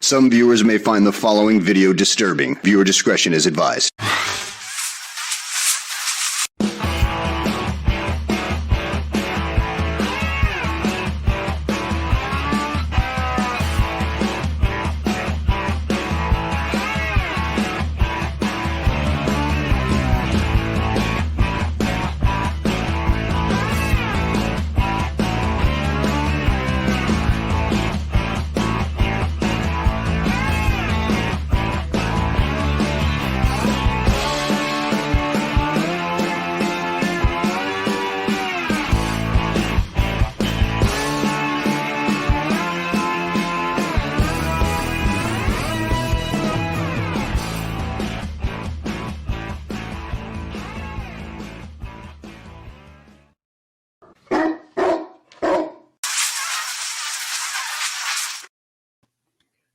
Some viewers may find the following video disturbing. Viewer discretion is advised.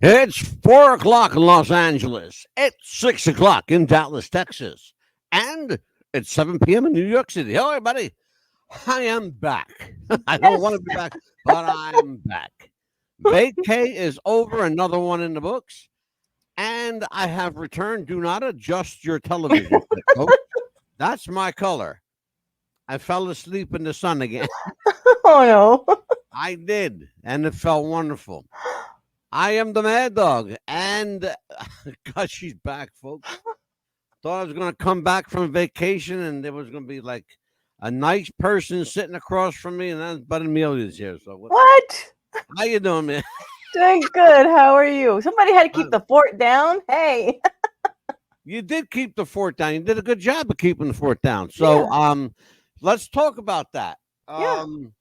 It's 4 o'clock in Los Angeles. It's 6 o'clock in Dallas, Texas. And it's 7 p.m. in New York City. Hello, everybody. I am back. I don't want to be back, but I'm back. Vacay is over, another one in the books. And I have returned. Do not adjust your television, folks. That's my color. I fell asleep in the sun again. Oh, no. I did, and it felt wonderful. I am the Mad Dog, and God, she's back, folks. Thought I was going to come back from vacation, and there was going to be like a nice person sitting across from me, and that's Bud Amelia's here. So What? How you doing, man? Doing good. How are you? Somebody had to keep the fort down. Hey. You did keep the fort down. You did a good job of keeping the fort down. So, let's talk about that.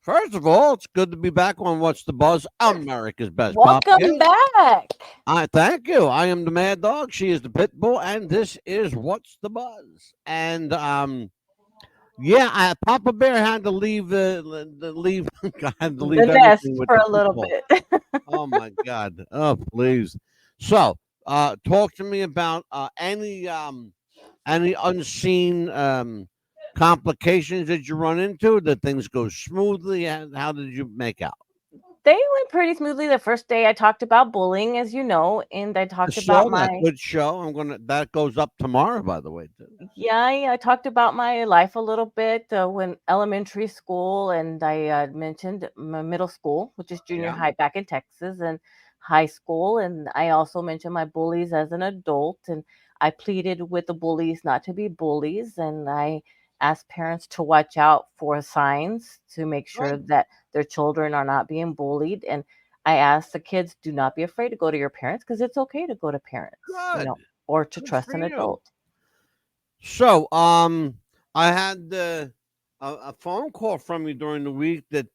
First of all, it's good to be back on What's the Buzz, America's Best Welcome back. Thank you. I am the Mad Dog. She is the Pit Bull, and this is What's the Buzz. And Papa Bear had to leave the nest for a little bit. Oh my God! Oh please. So, talk to me about any unseen complications that you run into. Did things go smoothly? And how did you make out? They went pretty smoothly. The first day I talked about bullying, as you know, and I talked about my good show. That goes up tomorrow, by the way. Too. Yeah, I talked about my life a little bit when elementary school, and I mentioned my middle school, which is junior high back in Texas, and high school, and I also mentioned my bullies as an adult, and I pleaded with the bullies not to be bullies, and I ask parents to watch out for signs to make sure that their children are not being bullied. And I ask the kids, do not be afraid to go to your parents, because it's okay to go to parents, or to trust an adult. So, I had a phone call from you during the week that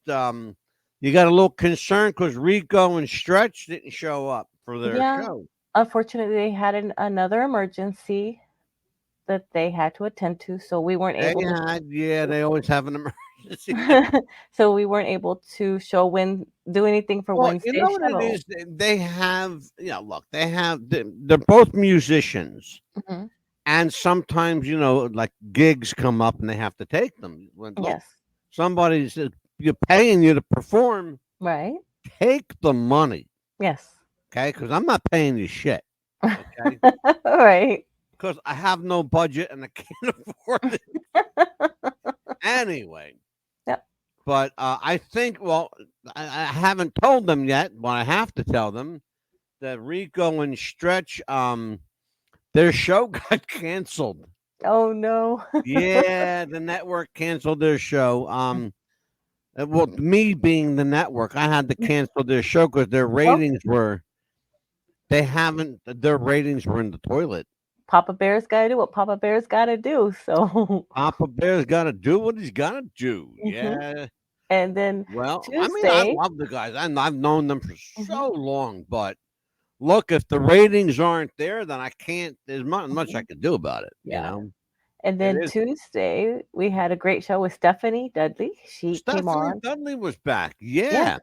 you got a little concerned because Rico and Stretch didn't show up for their show. Unfortunately, they had another emergency that they had to attend to, so we weren't able to. They always have an emergency. So we weren't able to do anything for Wednesday. You know what it is? They have, they're both musicians. Mm-hmm. And sometimes, like gigs come up and they have to take them. Yes. Somebody's paying you to perform. Right. Take the money. Yes. Okay? Because I'm not paying you shit. Okay? Right. Because I have no budget and I can't afford it. Anyway. Yep. But I think, I haven't told them yet, but I have to tell them that Rico and Stretch, their show got canceled. Oh, no. Yeah, the network canceled their show. Me being the network, I had to cancel their show because their ratings their ratings were in the toilet. Papa Bear's got to do what Papa Bear's got to do. So Papa Bear's got to do what he's got to do. Mm-hmm. Yeah. And then Tuesday, I love the guys. I've known them for so long, but look, if the ratings aren't there, then I can't. There's not much I can do about it. Yeah. You know. And then Tuesday, we had a great show with Stephanie Dudley. She came on. Dudley was back. Yeah.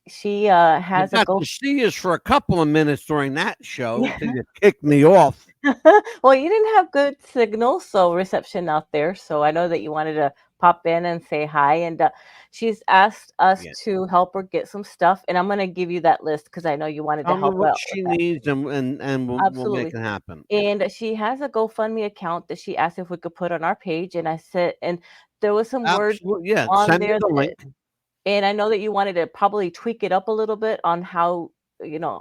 She has a to see us for a couple of minutes during that show until you kicked me off. Well, you didn't have good signal, so reception out there. So I know that you wanted to pop in and say hi. And she's asked us Yeah. to help her get some stuff. And I'm going to give you that list because I know you wanted to Tell me help what out with she that. needs, and we'll make Absolutely. it happen. And she has a GoFundMe account that she asked if we could put on our page. And I said, and there was some words Absolutely. Yeah. on Send me there the that, link. and I know that you wanted to probably tweak it up a little bit on how,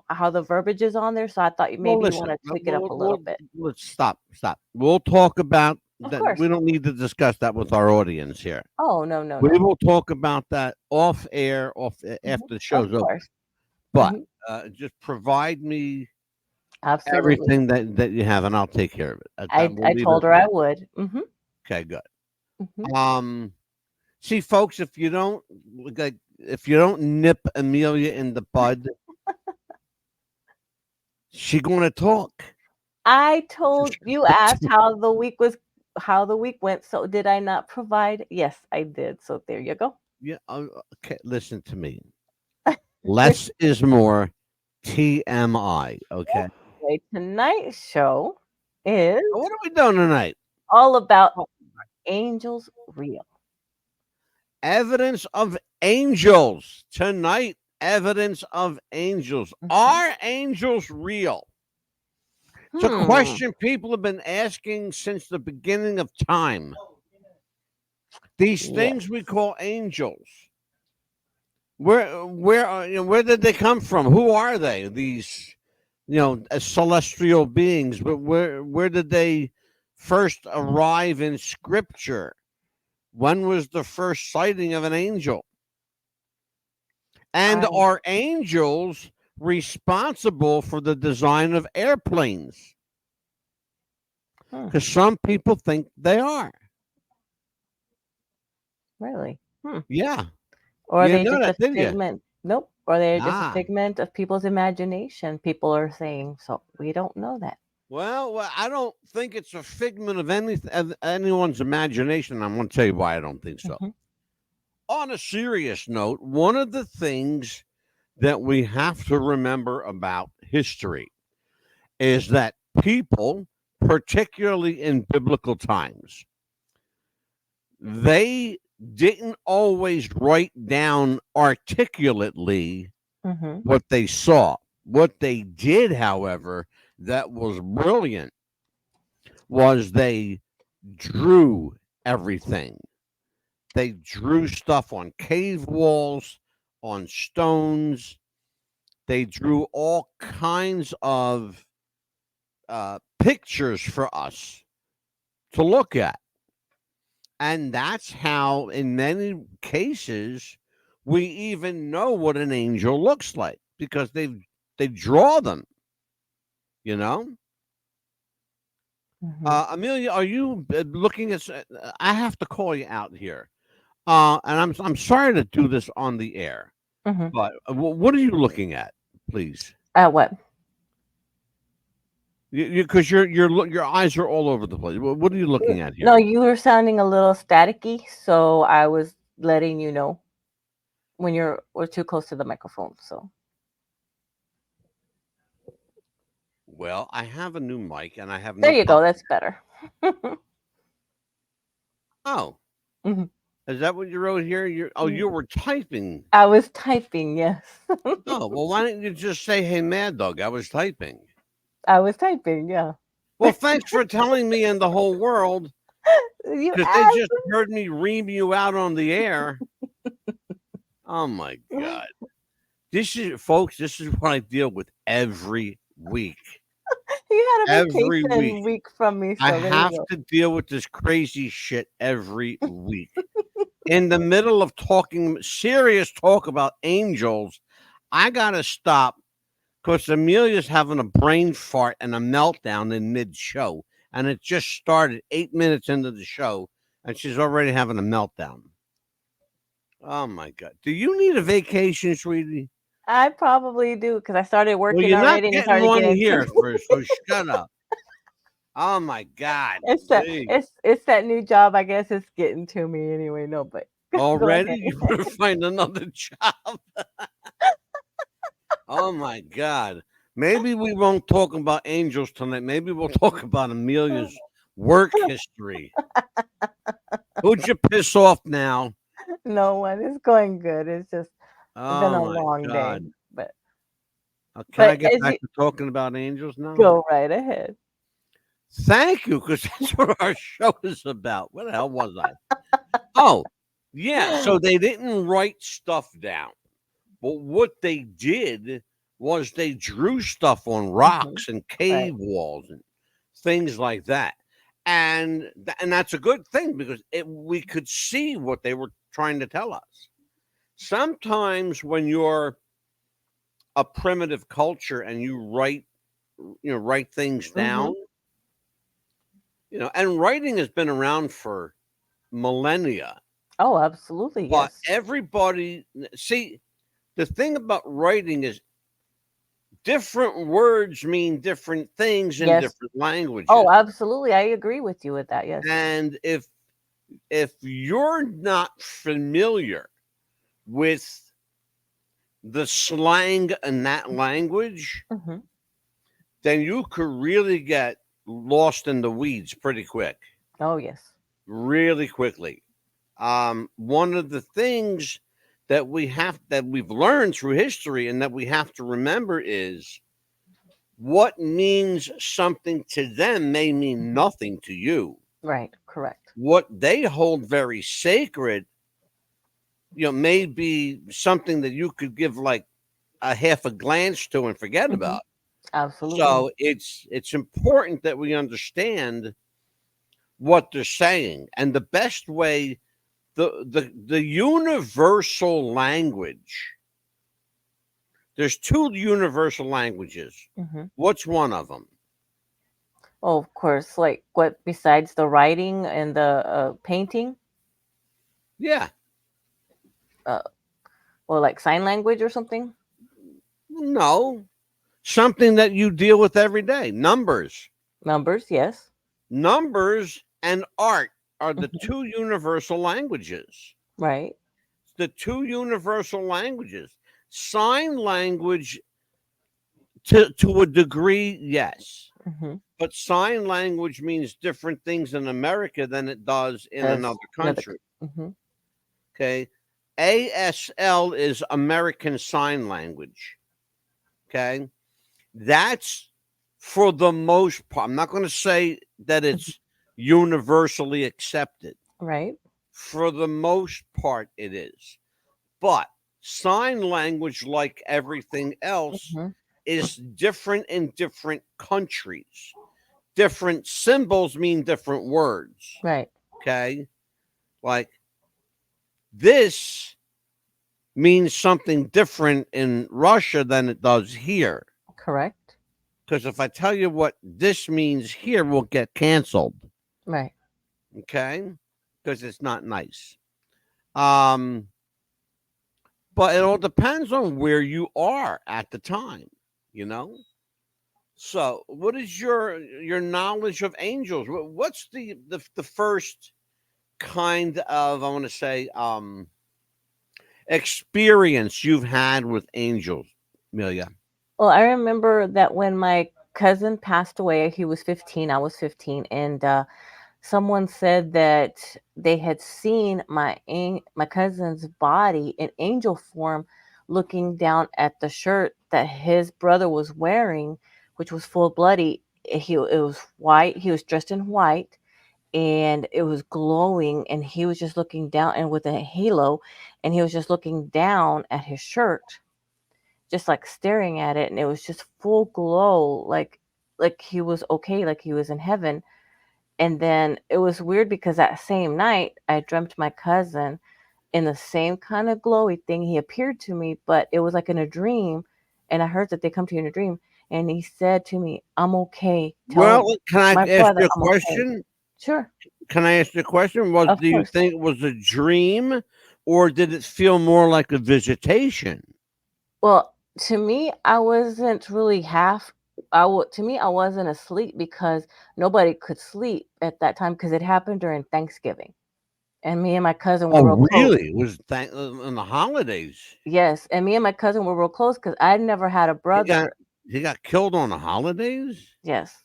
how the verbiage is on there. So I thought Well, maybe you want listen. to tweak it up a little bit. Let's stop. We'll talk about Of that. course. We don't need to discuss that with our audience here. Oh, no, no, We no. will talk about that off air, after the Of show's over. course. But Mhm. just provide me Absolutely. everything that you have, and I'll take care of it. We'll I leave told it. her I would. Okay, good. Mhm. See, folks, if you don't nip Amelia in the bud, she gonna talk. I told you asked how the week went. So did I not provide? Yes, I did. So there you go. Yeah. Okay. Listen to me. Less is more. TMI. Okay. Okay, tonight's show is What are we doing tonight? all about angels real. Evidence of angels tonight. Evidence of angels. Mhm. Are angels real? It's a Hmm. question people have been asking since the beginning of time. These Yes. things we call angels. Where did they come from? Who are they? These celestial beings. But where did they first arrive in Scripture? When was the first sighting of an angel? And I are angels responsible for the design of airplanes? Because some people think they are. really. Yeah. Or are You they know just a that, didn't you? figment? Nope. Or they're just a Ah. figment of people's imagination, people are saying. So we don't know that. Well, I don't think it's a figment of anyone's imagination. I'm going to tell you why I don't think so. Mhm. On a serious note, one of the things that we have to remember about history is that people, particularly in biblical times, they didn't always write down articulately Mhm. what they saw. What they did, however, that was brilliant was they drew everything. They drew stuff on cave walls, on stones. They drew all kinds of pictures for us to look at. And that's how, in many cases, we even know what an angel looks like because they draw them, you know? Mhm. Amelia, are you looking at? I have to call you out here, and I'm sorry to do this on the air, Mhm. but what are you looking at, please? What? Because your eyes are all over the place. What are you looking at No, here? you were sounding a little staticky, so I was letting you know when we're too close to the microphone. So Well, I have a new mic, and I have there no you go. problem. That's better. Oh, Mhm. is that what you wrote here? You were typing. I was typing. Yes, Oh, well, why didn't you just say, "Hey, Mad Dog"? I was typing. I was typing. Yeah, Well, thanks for telling me and the whole world, you because they just asked. heard me ream you out on the air. Oh my God. Folks, this is what I deal with every week. You had a Every week. vacation week from me, I so there you have go. to deal with this crazy shit every week. In the middle of talking serious talk about angels, I gotta stop because Amelia's having a brain fart and a meltdown in mid-show. And it just started 8 minutes into the show, and she's already having a meltdown. Oh my God. Do you need a vacation, sweetie? I probably do because I started Well, working you're not already and getting started one getting here into. first, so shut up. Oh my God. Gee. It's that new job. I guess it's getting to me anyway. No, but go Already? ahead. You better find another job. Oh my God. Maybe we won't talk about angels tonight. Maybe we'll talk about Amelia's work history. Who'd you piss off now? No one. It's going good. It's just been Oh a my long day, God. but Can I get as back you to talking about angels now? go right ahead. Thank you, because that's what our show is about. Where the hell was I? Oh, yeah. So they didn't write stuff down, but what they did was they drew stuff on Mhm. rocks and Right. cave walls and things like that. And that's a good thing because we could see what they were trying to tell us. Sometimes when you're a primitive culture and you write things down, Mhm. and writing has been around for millennia, Oh, absolutely, but yes. everybody see the thing about writing is different words mean different things in Yes. different Oh, languages. absolutely. I agree with you with that. Yes. And if you're not familiar with the slang in that language, Mhm. then you could really get lost in the weeds pretty quick, Oh, yes. really quickly. One of the things that we've learned through history and that we have to remember is what means something to them may mean Mhm. nothing to you. Right. Correct. What they hold very sacred, may be something that you could give like a half a glance to and forget Mhm. about. Absolutely. So it's important that we understand what they're saying. And the best way, the universal language, there's two universal languages. Mhm. What's one of them? Oh, of course. Like what besides the writing and the painting, Yeah. uh, or like sign language or something? No. Something that you deal with every day. Numbers. Numbers, yes. Numbers and art are the Mhm. two universal languages. Right. The two universal languages. Sign language, to a degree, yes. Mhm. But sign language means different things in America than it does in As another another. country. Mhm. Okay. ASL is American Sign Language. Okay. That's for the most part. I'm not going to say that Mhm. it's universally accepted. Right. For the most part, it is. But sign language, like everything else, Mhm. is different in different countries. Different symbols mean different words. Right. Okay. Like this means something different in Russia than it does here. Correct. Because if I tell you what this means here, we'll get canceled. Right. Okay. Because it's not nice. Um, but it all depends on where you are at the time, you know? So, what is your knowledge of angels? What's the first kind of, I want to say, experience you've had with angels, Amelia? Well, I remember that when my cousin passed away, he was 15, I was 15, and someone said that they had seen my cousin's body in angel form looking down at the shirt that his brother was wearing, which was full bloody. It was white. He was dressed in white and it was glowing and he was just looking down and with a halo and he was just looking down at his shirt, just like staring at it, and it was just full glow, like he was okay, like he was in heaven. And then it was weird because that same night I dreamt my cousin in the same kind of glowy thing. He appeared to me, but it was like in a dream. And I heard that they come to you in a dream. And he said to me, I'm okay. Tell Well, can I my ask brother you a I'm okay. question? Sure. Can I ask you a question? Of Do you course. think it was a dream, or did it feel more like a visitation? Well, to me, I wasn't really to me, I wasn't asleep because nobody could sleep at that time because it happened during Thanksgiving. And me and my cousin were Oh, real close. really? It was in the holidays. Yes, and me and my cousin were real close because I never had a He got brother. he got killed on the holidays. Yes.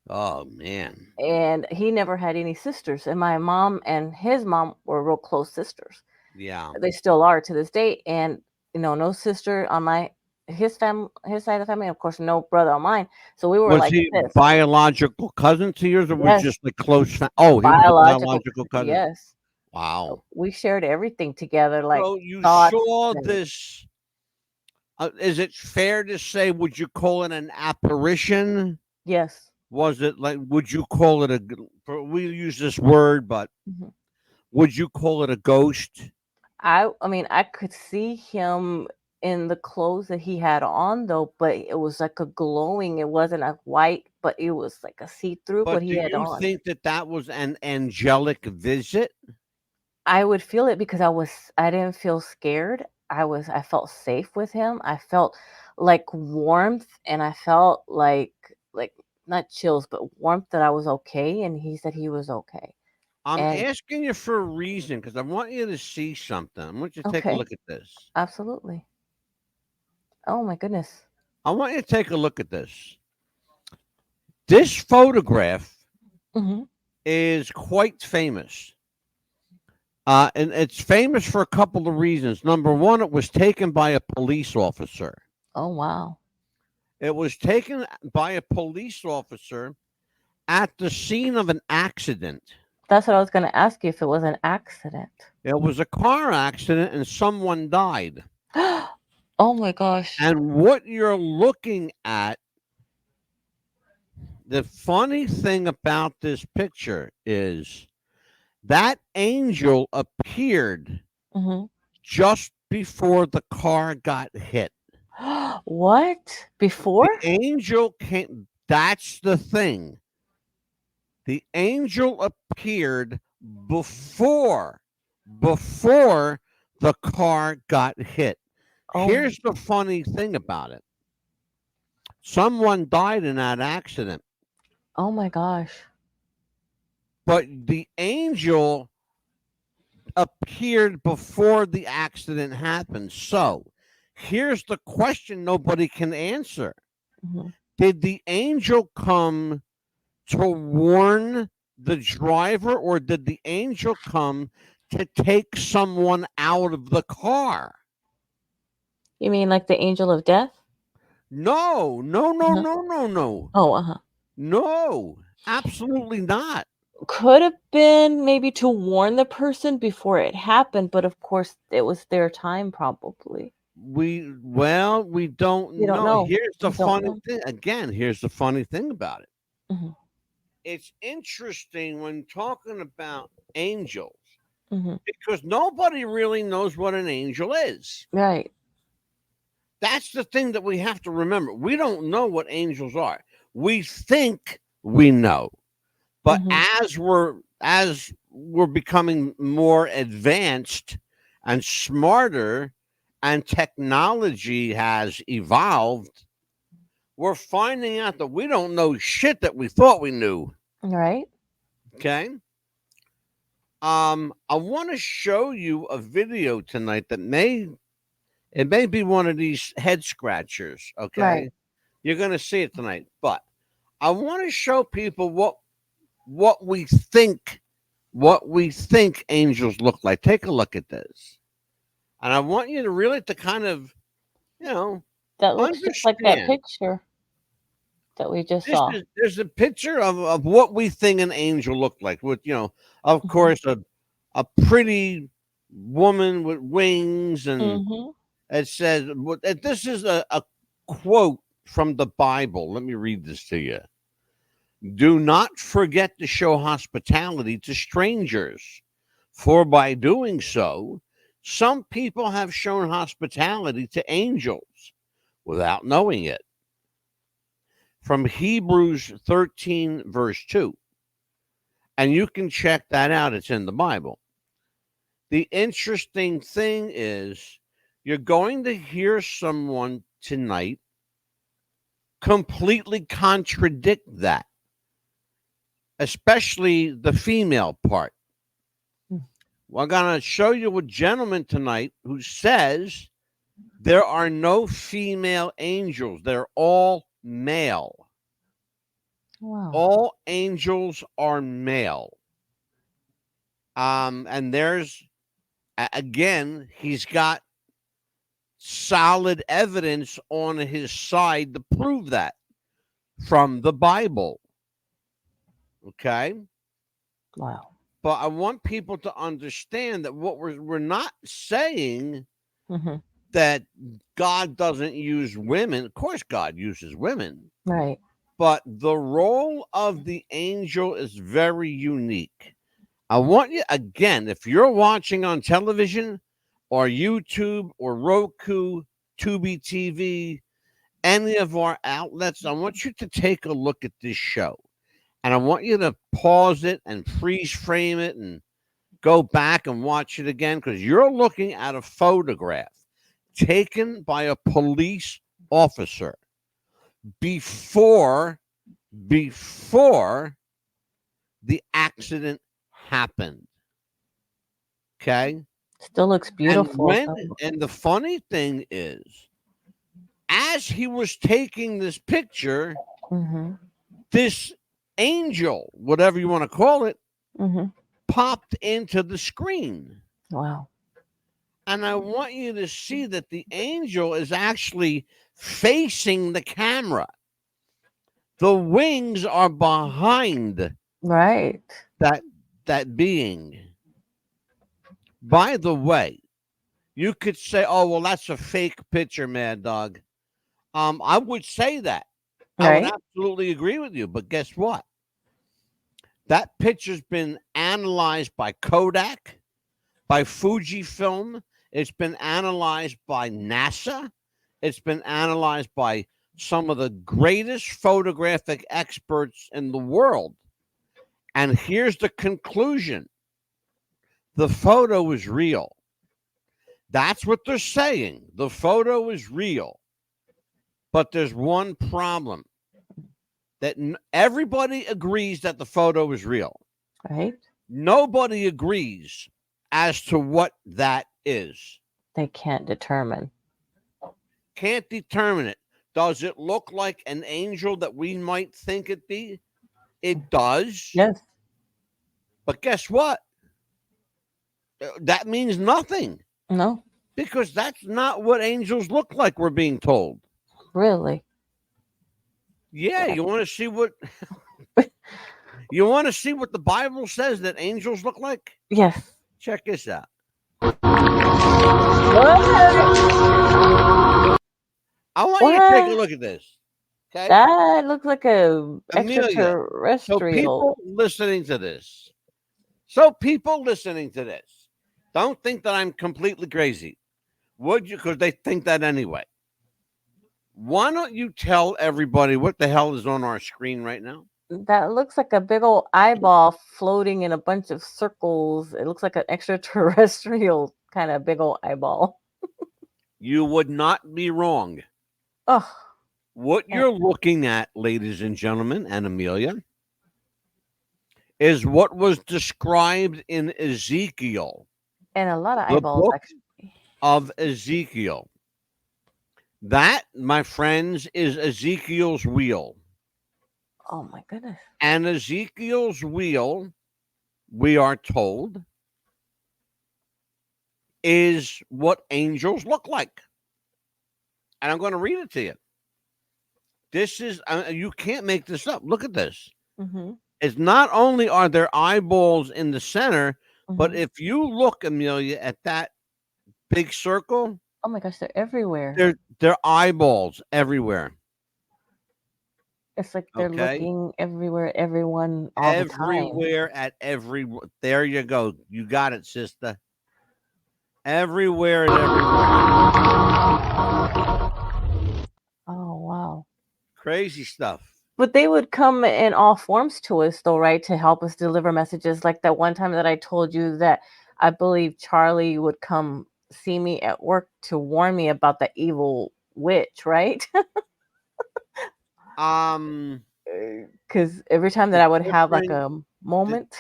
Oh man. And he never had any sisters. And my mom and his mom were real close sisters. Yeah. They still are to this day. And no sister on his side of the family, of course, no brother on mine. So we were Was like he this. biological cousin to yours, or was Yes, just like close? Oh, he was a biological. biological cousin. Yes, Wow. we shared everything together, like So you thoughts. saw And this. Is it fair to say? Would you call it an apparition? yes. Was it like? Would you call it a? We use this word, but Mhm. would you call it a ghost? I mean, I could see him in the clothes that he had on though, but it was like a glowing. It wasn't a white, but it was like a see-through what But he do had you on. think that that was an angelic visit? I would feel it because I didn't feel scared. I felt safe with him. I felt like warmth, and I felt like not chills, but warmth that I was okay, and he said he was okay. I'm And asking you for a reason because I want you to see something. I want you to take a okay, look at this. absolutely. Oh my goodness. I want you to take a look at this. This photograph Mhm. is quite famous. And it's famous for a couple of reasons. Number one, it was taken by a police officer. Oh wow. It was taken by a police officer at the scene of an accident. That's what I was going to ask you if it was an accident. It was a car accident and someone died. Oh my gosh. And what you're looking at, the funny thing about this picture is that angel appeared Mhm. just before the car got hit. What? Before? The angel came. That's the thing. The angel appeared before before the car got hit. Oh. Here's the funny thing about it. Someone died in that accident, Oh my gosh. but the angel appeared before the accident happened. So, here's the question nobody can answer. Mhm. Did the angel come to warn the driver, or did the angel come to take someone out of the car? You mean like the angel of death? No, no, no, Uh-huh. no, no, no, Oh, uh-huh. no, absolutely not. Could have been maybe to warn the person before it happened, but of course it was their time probably. We You don't don't know. know. Here's the You don't funny know. thing. Again, here's the funny thing about it. Mhm. It's interesting when talking about angels Mhm. because nobody really knows what an angel is. Right. That's the thing that we have to remember. We don't know what angels are. We think we know. But Mhm. as we're becoming more advanced and smarter and technology has evolved, we're finding out that we don't know shit that we thought we knew. Right? Okay? I want to show you a video tonight that may be one of these head scratchers, Right. okay? You're going to see it tonight, but I want to show people what we think angels look like. Take a look at this. And I want you to really to kind of, you know, That looks just like that understand. picture that we just This saw. is there's a picture of what we think an angel looked like with, of Mhm. course a pretty woman with wings, and Mhm. it says this is a quote from the Bible. Let me read this to you. Do not forget to show hospitality to strangers, for by doing so, some people have shown hospitality to angels without knowing it. From Hebrews 13, verse 2. And you can check that out, it's in the Bible. The interesting thing is, you're going to hear someone tonight completely contradict that, especially the female part. Mm. Well, I'm going to show you a gentleman tonight who says there are no female angels, they're all male. Wow. All angels are male. And there's again, he's got solid evidence on his side to prove that from the Bible. Okay. Wow. But I want people to understand that what we're not saying Hmm. that God doesn't use women. Of course, God uses women, Right. but the role of the angel is very unique. I want you again, if you're watching on television or YouTube or Roku, Tubi TV, any of our outlets, I want you to take a look at this show. And I want you to pause it and freeze frame it and go back and watch it again because you're looking at a photograph taken by a police officer before the accident happened. Okay? Still looks beautiful. And the funny thing is, as he was taking this picture, Mm-hmm. this angel, whatever you want to call it, Mm-hmm. popped into the screen. Wow. And I want you to see that the angel is actually facing the camera. The wings are behind Right. that being. By the way, you could say, "Oh, well, that's a fake picture, Mad Dog." I would say that. I would Right. absolutely agree with you. But guess what? That picture's been analyzed by Kodak, by Fujifilm. It's been analyzed by NASA. It's been analyzed by some of the greatest photographic experts in the world. And here's the conclusion: the photo is real. That's what they're saying. The photo is real. But there's one problem that everybody agrees that the photo is real. Right. Nobody agrees as to what that is. They can't determine. Can't determine it. Does it look like an angel that we might think it be? It does. Yes. But guess what? That means nothing No. because that's not what angels look like, we're being told. Really. Yeah, you want to see what the Bible says that angels look like? Yes. Check this out. I want you to take a look at this. Okay? That looks like a Amelia, extraterrestrial. people listening to this, don't think that I'm completely crazy. Would you? Because they think that anyway. Why don't you tell everybody what the hell is on our screen right now? That looks like a big old eyeball floating in a bunch of circles. It looks like an extraterrestrial kind of big old eyeball. You would not be wrong. Oh. What you're looking at, ladies and gentlemen, and Amelia, is what was described in Ezekiel. And a lot of eyeballs, book actually. Of Ezekiel. That, my friends, is Ezekiel's wheel. Oh, my goodness. And Ezekiel's wheel, we are told, is what angels look like. And I'm going to read it to you. This is, you can't make this up. Look at this. Mm-hmm. It's not only are there eyeballs in the center, Mm-hmm. but if you look, Amelia, at that big circle. Oh my gosh, they're everywhere. They're eyeballs everywhere. It's like they're looking everywhere, everyone, all the time. Everywhere at every. There you go. You got it, sister. Everywhere and everywhere. Oh, wow. Crazy stuff. But they would come in all forms to us, though, right? To help us deliver messages. Like that one time that I told you that I believe Charlie would come see me at work to warn me about the evil witch, right? Because every time that I would have like a moment.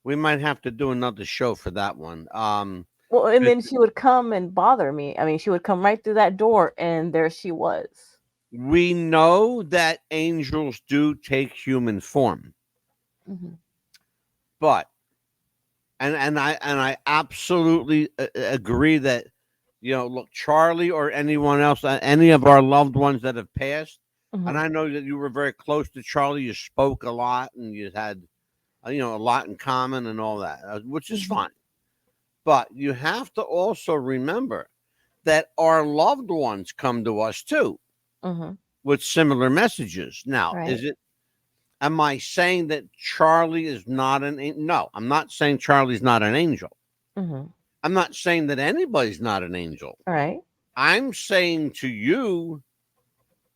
We might have to do another show for that one. Well, and then she would come and bother me. I mean, she would come right through that door, and there she was. We know that angels do take human form, but and I absolutely agree that, look, Charlie or anyone else, any of our loved ones that have passed, and I know that you were very close to Charlie. You spoke a lot, and you had, a lot in common and all that, which is fine. But you have to also remember that our loved ones come to us too with similar messages. Now, am I saying that Charlie is not an angel? No, I'm not saying Charlie's not an angel. I'm not saying that anybody's not an angel. Right. I'm saying to you,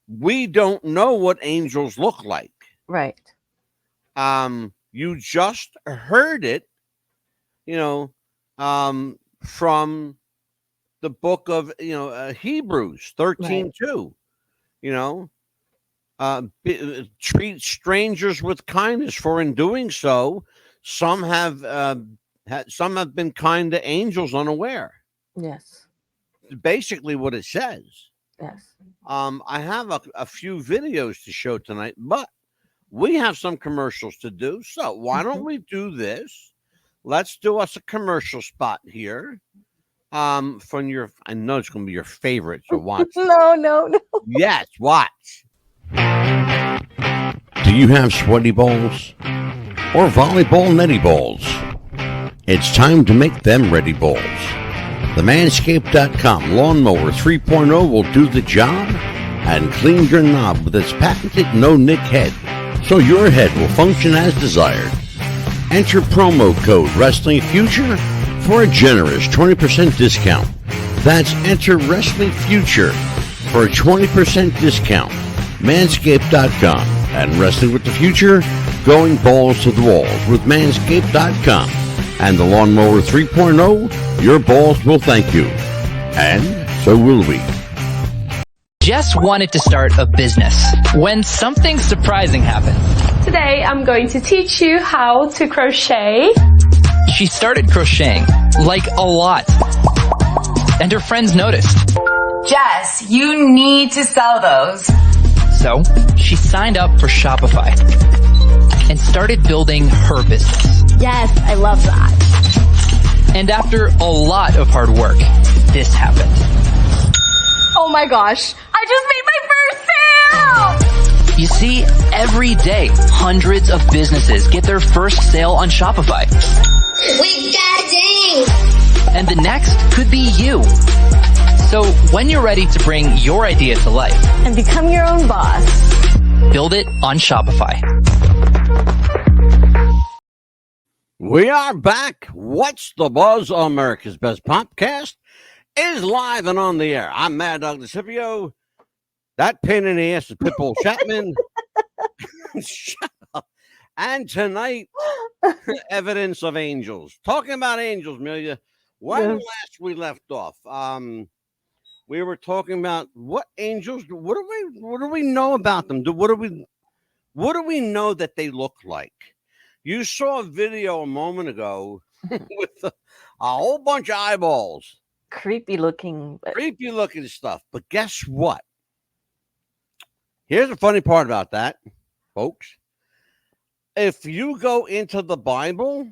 we don't know what angels look like. Right. You just heard it, from the book of Hebrews 13:2. Treat strangers with kindness, for in doing so, some have been kind to angels unaware. Yes. Basically, what it says. Yes. I have a few videos to show tonight, but we have some commercials to do. So why don't we do this? Let's do us a commercial spot here. From your, I know it's going to be your favorite. So watch. No. Yes, watch. Do you have sweaty balls or volleyball netty balls? It's time to make them ready balls. The Manscaped.com Lawnmower 3.0 will do the job and clean your knob with its patented no-nick head, so your head will function as desired. Enter promo code Wrestling Future for a generous 20% discount. That's enter Wrestling Future for a 20% discount. Manscaped.com and Wrestling with the Future, going balls to the walls with Manscaped.com and the Lawnmower 3.0. Your balls will thank you, and so will we. Jess wanted to start a business when something surprising happened. Today I'm going to teach you how to crochet. She started crocheting, like a lot. And her friends noticed. Jess, you need to sell those. So she signed up for Shopify and started building her business. Yes, I love that. And after a lot of hard work, this happened. Oh my gosh, I just made my first sale! You see, every day, hundreds of businesses get their first sale on Shopify. We got ding! And the next could be you. So when you're ready to bring your idea to life And become your own boss. build it on Shopify. We are back. What's the Buzz? America's Best Podcast is live and on the air. I'm Mad Dog DeCipio. That pain in the ass is Pitbull Chapman. Shut up. And tonight, evidence of angels. Talking about angels, Amelia. When last we left off, we were talking about what angels. What do we know about them? What do we know that they look like? You saw a video a moment ago with a whole bunch of eyeballs. Creepy looking Stuff. But guess what? Here's the funny part about that, folks. If you go into the Bible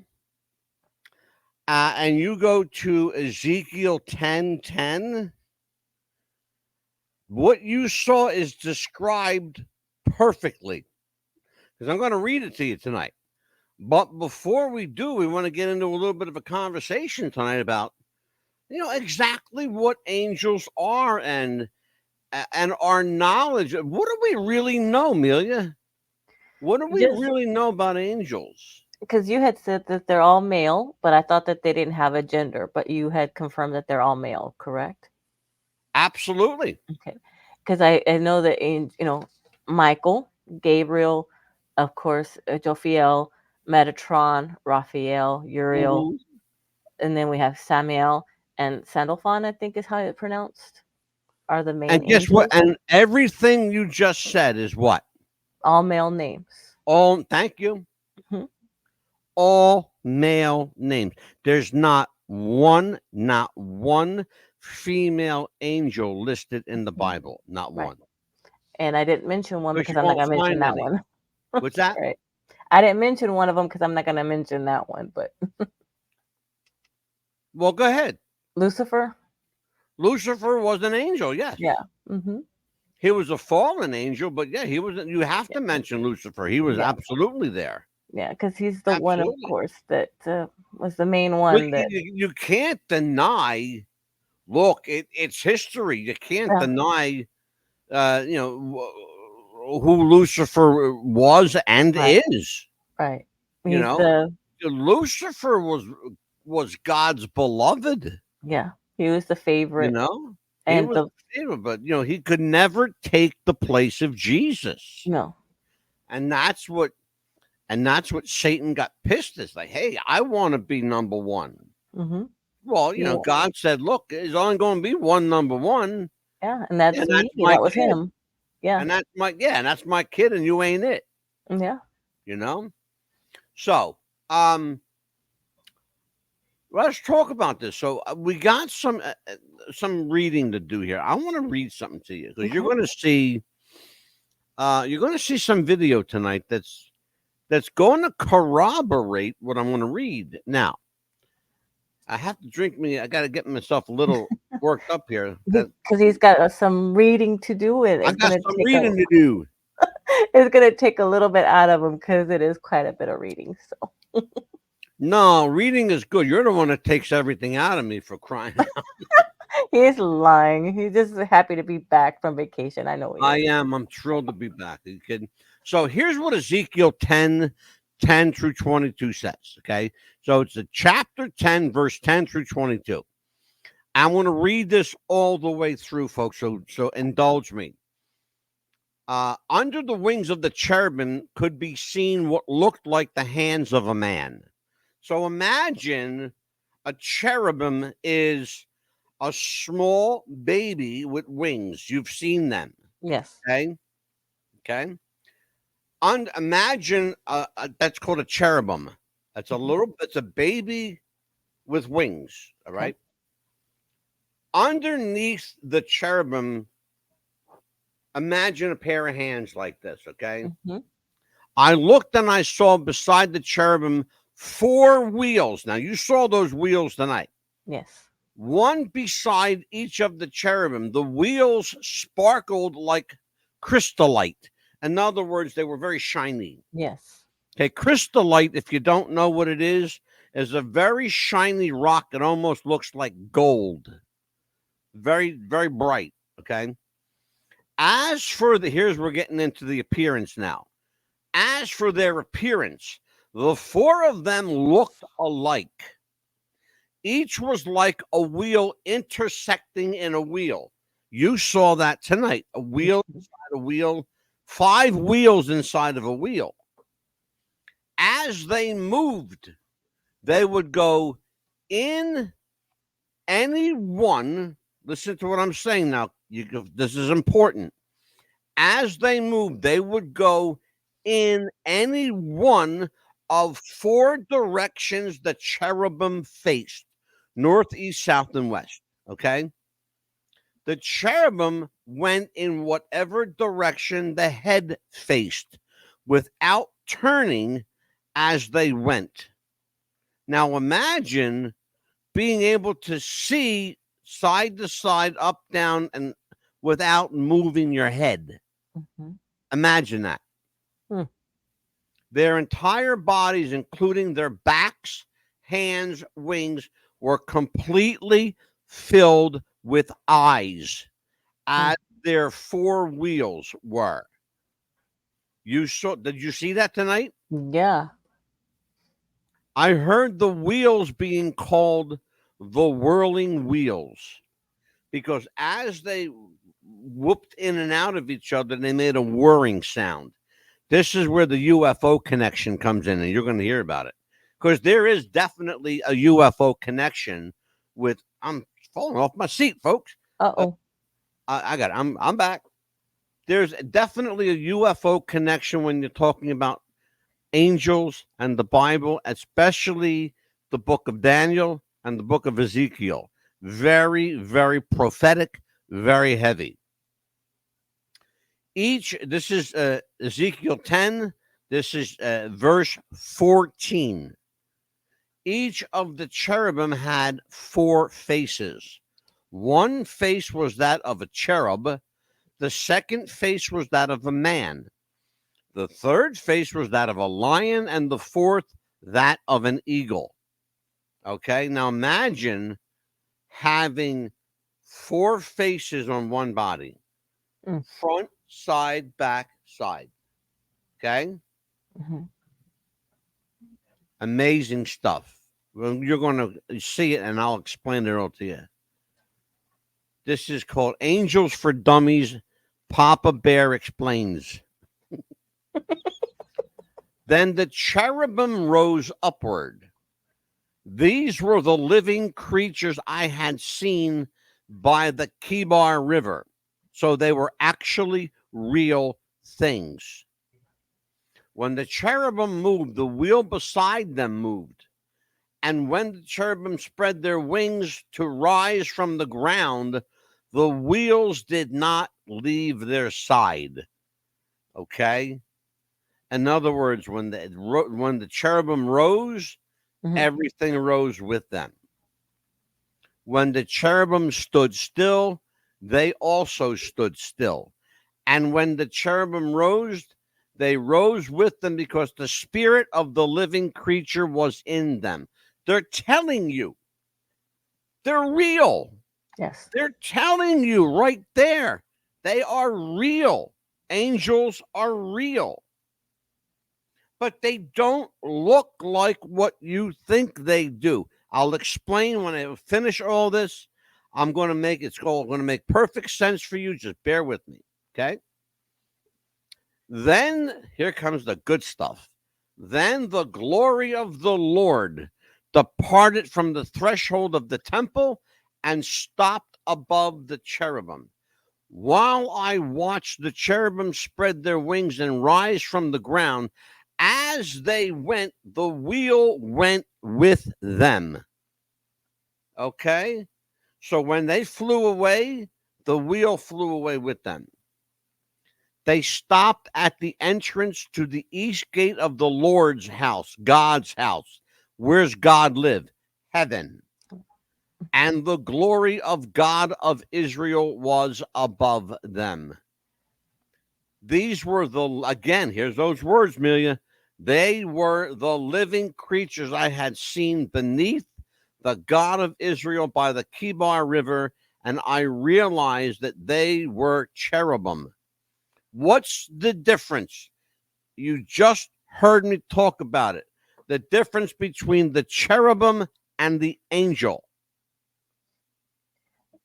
and you go to Ezekiel 10:10, what you saw is described perfectly. Because I'm going to read it to you tonight. But before we do, we want to get into a little bit of a conversation tonight about, exactly what angels are and our knowledge. What do we really know, Amelia? What do we really know about angels? Because you had said that they're all male, but I thought that they didn't have a gender, but you had confirmed that they're all male, correct? Absolutely. Okay. Because I know that, Michael, Gabriel, of course, Jophiel, Metatron, Raphael, Uriel, and then we have Samael and Sandalphon, I think is how it's pronounced, are the main And guess angels. what? And everything you just said is what? All male names. Thank you. All male names. There's not one female angel listed in the Bible. Not Right. one. And I didn't mention one But because you I'm not won't going to mention find that any. one. What's that? Right. I didn't mention one of them because I'm not going to mention that one. But Well, go ahead. Lucifer. Lucifer was an angel, yes. Yeah. Mm-hmm. He was a fallen angel, but yeah, he was. You have to mention Lucifer. He was Yeah. absolutely there. Yeah, because he's the one, of Absolutely. course, that was the main Well, one that. you can't deny. Look, it's history. You can't Yeah. deny. You know who Lucifer was and Right. is. Right. You He's know, Lucifer was God's beloved. he was the You favorite. know, he And was the favorite, but he could never take the place of Jesus. no. And that's what Satan got pissed. Is like, hey, I want to be number one. Mm-hmm. Well, Yeah. God said, look, there's only going to be one number one. Yeah, and that's me. my That was kid. him. Yeah. And that's my kid, and you ain't it. Yeah. So, let's talk about this. So we got some reading to do here. I want to read something to you because you're going to see some video tonight that's going to corroborate what I'm going to read. Now, I have to I got to get myself a little worked up here Because he's got some reading to do. And I got some reading to do. It's going to take a little bit out of him because it is quite a bit of reading. So. No, reading is good. You're the one that takes everything out of me, for crying out. He's lying. He's just happy to be back from vacation. I know. I am. I'm thrilled to be back. Are you kidding? So here's what Ezekiel 10 through 22 says. Okay. So it's a chapter 10, verse 10 through 22. I want to read this all the way through, folks. So indulge me. Under the wings of the cherubim could be seen what looked like the hands of a man. So imagine a cherubim is a small baby with wings. You've seen them. Yes. Okay. Imagine that's called a cherubim. That's it's a baby with wings. All right. Okay. Underneath the cherubim, imagine a pair of hands like this. Okay. Mm-hmm. I looked and I saw beside the cherubim 4 wheels. Now you saw those wheels tonight. Yes. One beside each of the cherubim. The wheels sparkled like crystallite. In other words, they were very shiny. Yes. Okay, crystallite, if you don't know what it is a very shiny rock. It almost looks like gold. Very, very bright. Okay. As for here's we're getting into the appearance now. As for their appearance, the 4 of them looked alike. Each was like a wheel intersecting in a wheel. You saw that tonight. A wheel inside a wheel. 5 wheels inside of a wheel. As they moved, they would go in any one. Listen to what I'm saying now. This is important. As they moved, they would go in any one of 4 directions the cherubim faced: north, east, south, and west. Okay. The cherubim went in whatever direction the head faced without turning as they went. Now imagine being able to see side to side, up, down, and without moving your head. Mm-hmm. Imagine that. Their entire bodies, including their backs, hands, wings, were completely filled with eyes, as their 4 wheels were. Did you see that tonight? Yeah. I heard the wheels being called the whirling wheels because as they whooped in and out of each other, they made a whirring sound. This is where the UFO connection comes in, and you're going to hear about it because there is definitely a UFO connection with. I'm falling off my seat, folks. Uh-oh. I got it. I'm back. There's definitely a UFO connection when you're talking about angels and the Bible, especially the book of Daniel and the book of Ezekiel. Very, very prophetic, very heavy. This is Ezekiel 10. This is verse 14. Each of the cherubim had 4 faces. One face was that of a cherub. The second face was that of a man. The third face was that of a lion, and the fourth that of an eagle. Okay, now imagine having 4 faces on one body. Front, side, back, side. Okay? Mm-hmm. Amazing stuff. Well, you're going to see it, and I'll explain it all to you. This is called Angels for Dummies. Papa Bear explains. Then the cherubim rose upward. These were the living creatures I had seen by the Kibar River. So they were actually real things. When the cherubim moved, the wheel beside them moved. And when the cherubim spread their wings to rise from the ground, the wheels did not leave their side. Okay? In other words, when the cherubim rose, everything rose with them. When the cherubim stood still, they also stood still. And when the cherubim rose, they rose with them because the spirit of the living creature was in them. They're telling you. They're real. Yes. They're telling you right there. They are real. Angels are real. But they don't look like what you think they do. I'll explain when I finish all this. I'm going to make it's going to make perfect sense for you. Just bear with me, okay? Then here comes the good stuff. Then the glory of the Lord departed from the threshold of the temple and stopped above the cherubim. While I watched the cherubim spread their wings and rise from the ground, as they went, the wheel went with them. Okay? So when they flew away, the wheel flew away with them. They stopped at the entrance to the east gate of the Lord's house, God's house. Where's God live? Heaven. And the glory of God of Israel was above them. These were again, here's those words, Amelia. They were the living creatures I had seen beneath the God of Israel by the Kibar River, and I realized that they were cherubim. What's the difference? You just heard me talk about it. The difference between the cherubim and the angel.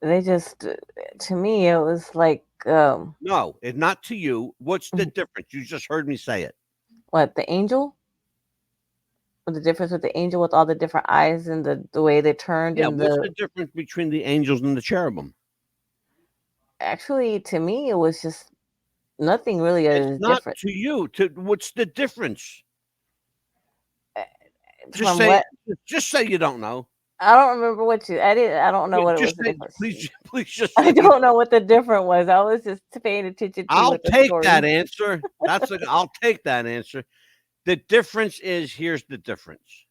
They just, to me, it was like... No, it's not to you. What's the difference? You just heard me say it. What, the angel? What the difference with the angel with all the different eyes and the way they turned? Yeah, and what's the difference between the angels and the cherubim? Actually, to me, it was just nothing really It's not different. to you. What's the difference? Just say you don't know. I don't remember what you. I don't know what it was. The difference. Please just. I don't know what the difference was. I was just paying attention to. I'll take that answer. I'll take that answer. The difference is, here's the difference.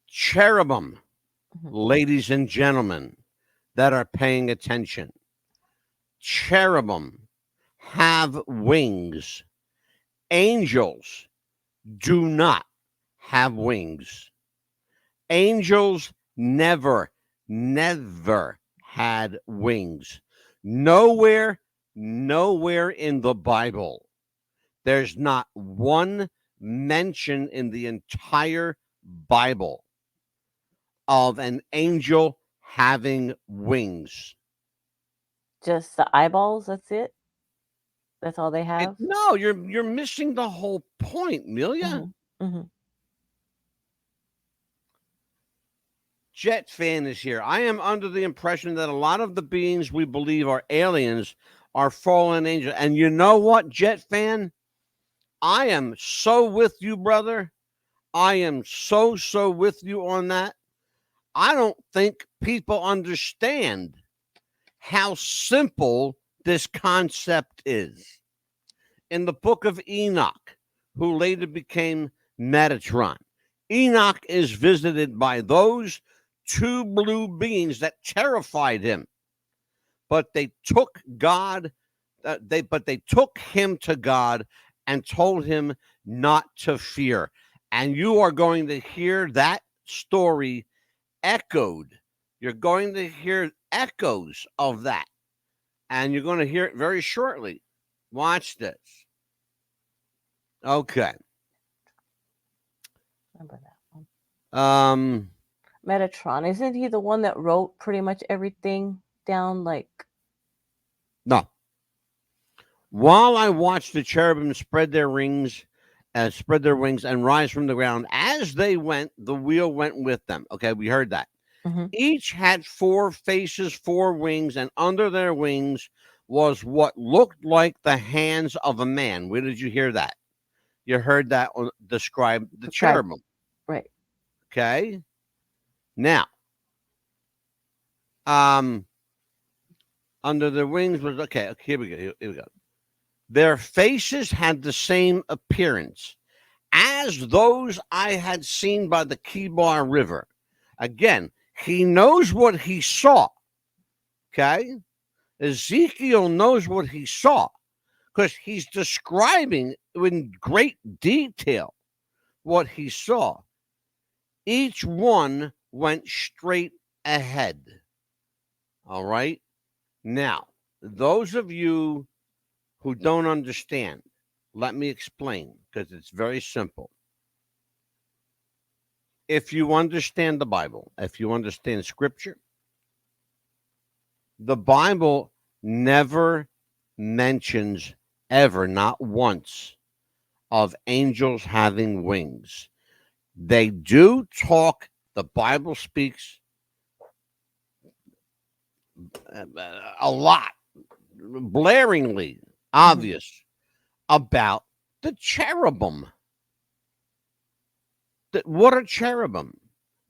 Cherubim, ladies and gentlemen that are paying attention. Cherubim have wings. Angels do not have wings. Angels never had wings. Nowhere in the Bible. There's not one mention in the entire Bible of an angel having wings. Just the eyeballs, that's it? That's all they have? No, you're missing the whole point, Amelia. Jet Fan is here. I am under the impression that a lot of the beings we believe are aliens are fallen angels. And you know what, Jet Fan? I am so with you, brother. I am so with you on that. I don't think people understand how simple this concept is. In the book of Enoch, who later became Metatron, Enoch is visited by those two blue beings that terrified him. But they took God, they took him to God and told him not to fear. And you are going to hear that story echoed. You're going to hear echoes of that. And you're going to hear it very shortly. Watch this. Okay. Remember that one. Um, Metatron, isn't he the one that wrote pretty much everything down? Like, no. While I watched the cherubim spread their wings and rise from the ground, as they went, the wheel went with them. Okay, we heard that. Mhm. Each had 4 faces, 4 wings, and under their wings was what looked like the hands of a man. Where did you hear that? You heard that describe the cherubim. Right. Okay. Now, under their wings was okay. Here we go. Here we go. Their faces had the same appearance as those I had seen by the Kibar River. Again, he knows what he saw. Okay. Ezekiel knows what he saw because he's describing in great detail what he saw. Each one went straight ahead. All right. Now, those of you who don't understand, let me explain because it's very simple. If you understand the Bible, if you understand Scripture, the Bible never mentions ever, not once, of angels having wings. They do talk, the Bible speaks a lot, blaringly obvious, about the cherubim. What are cherubim?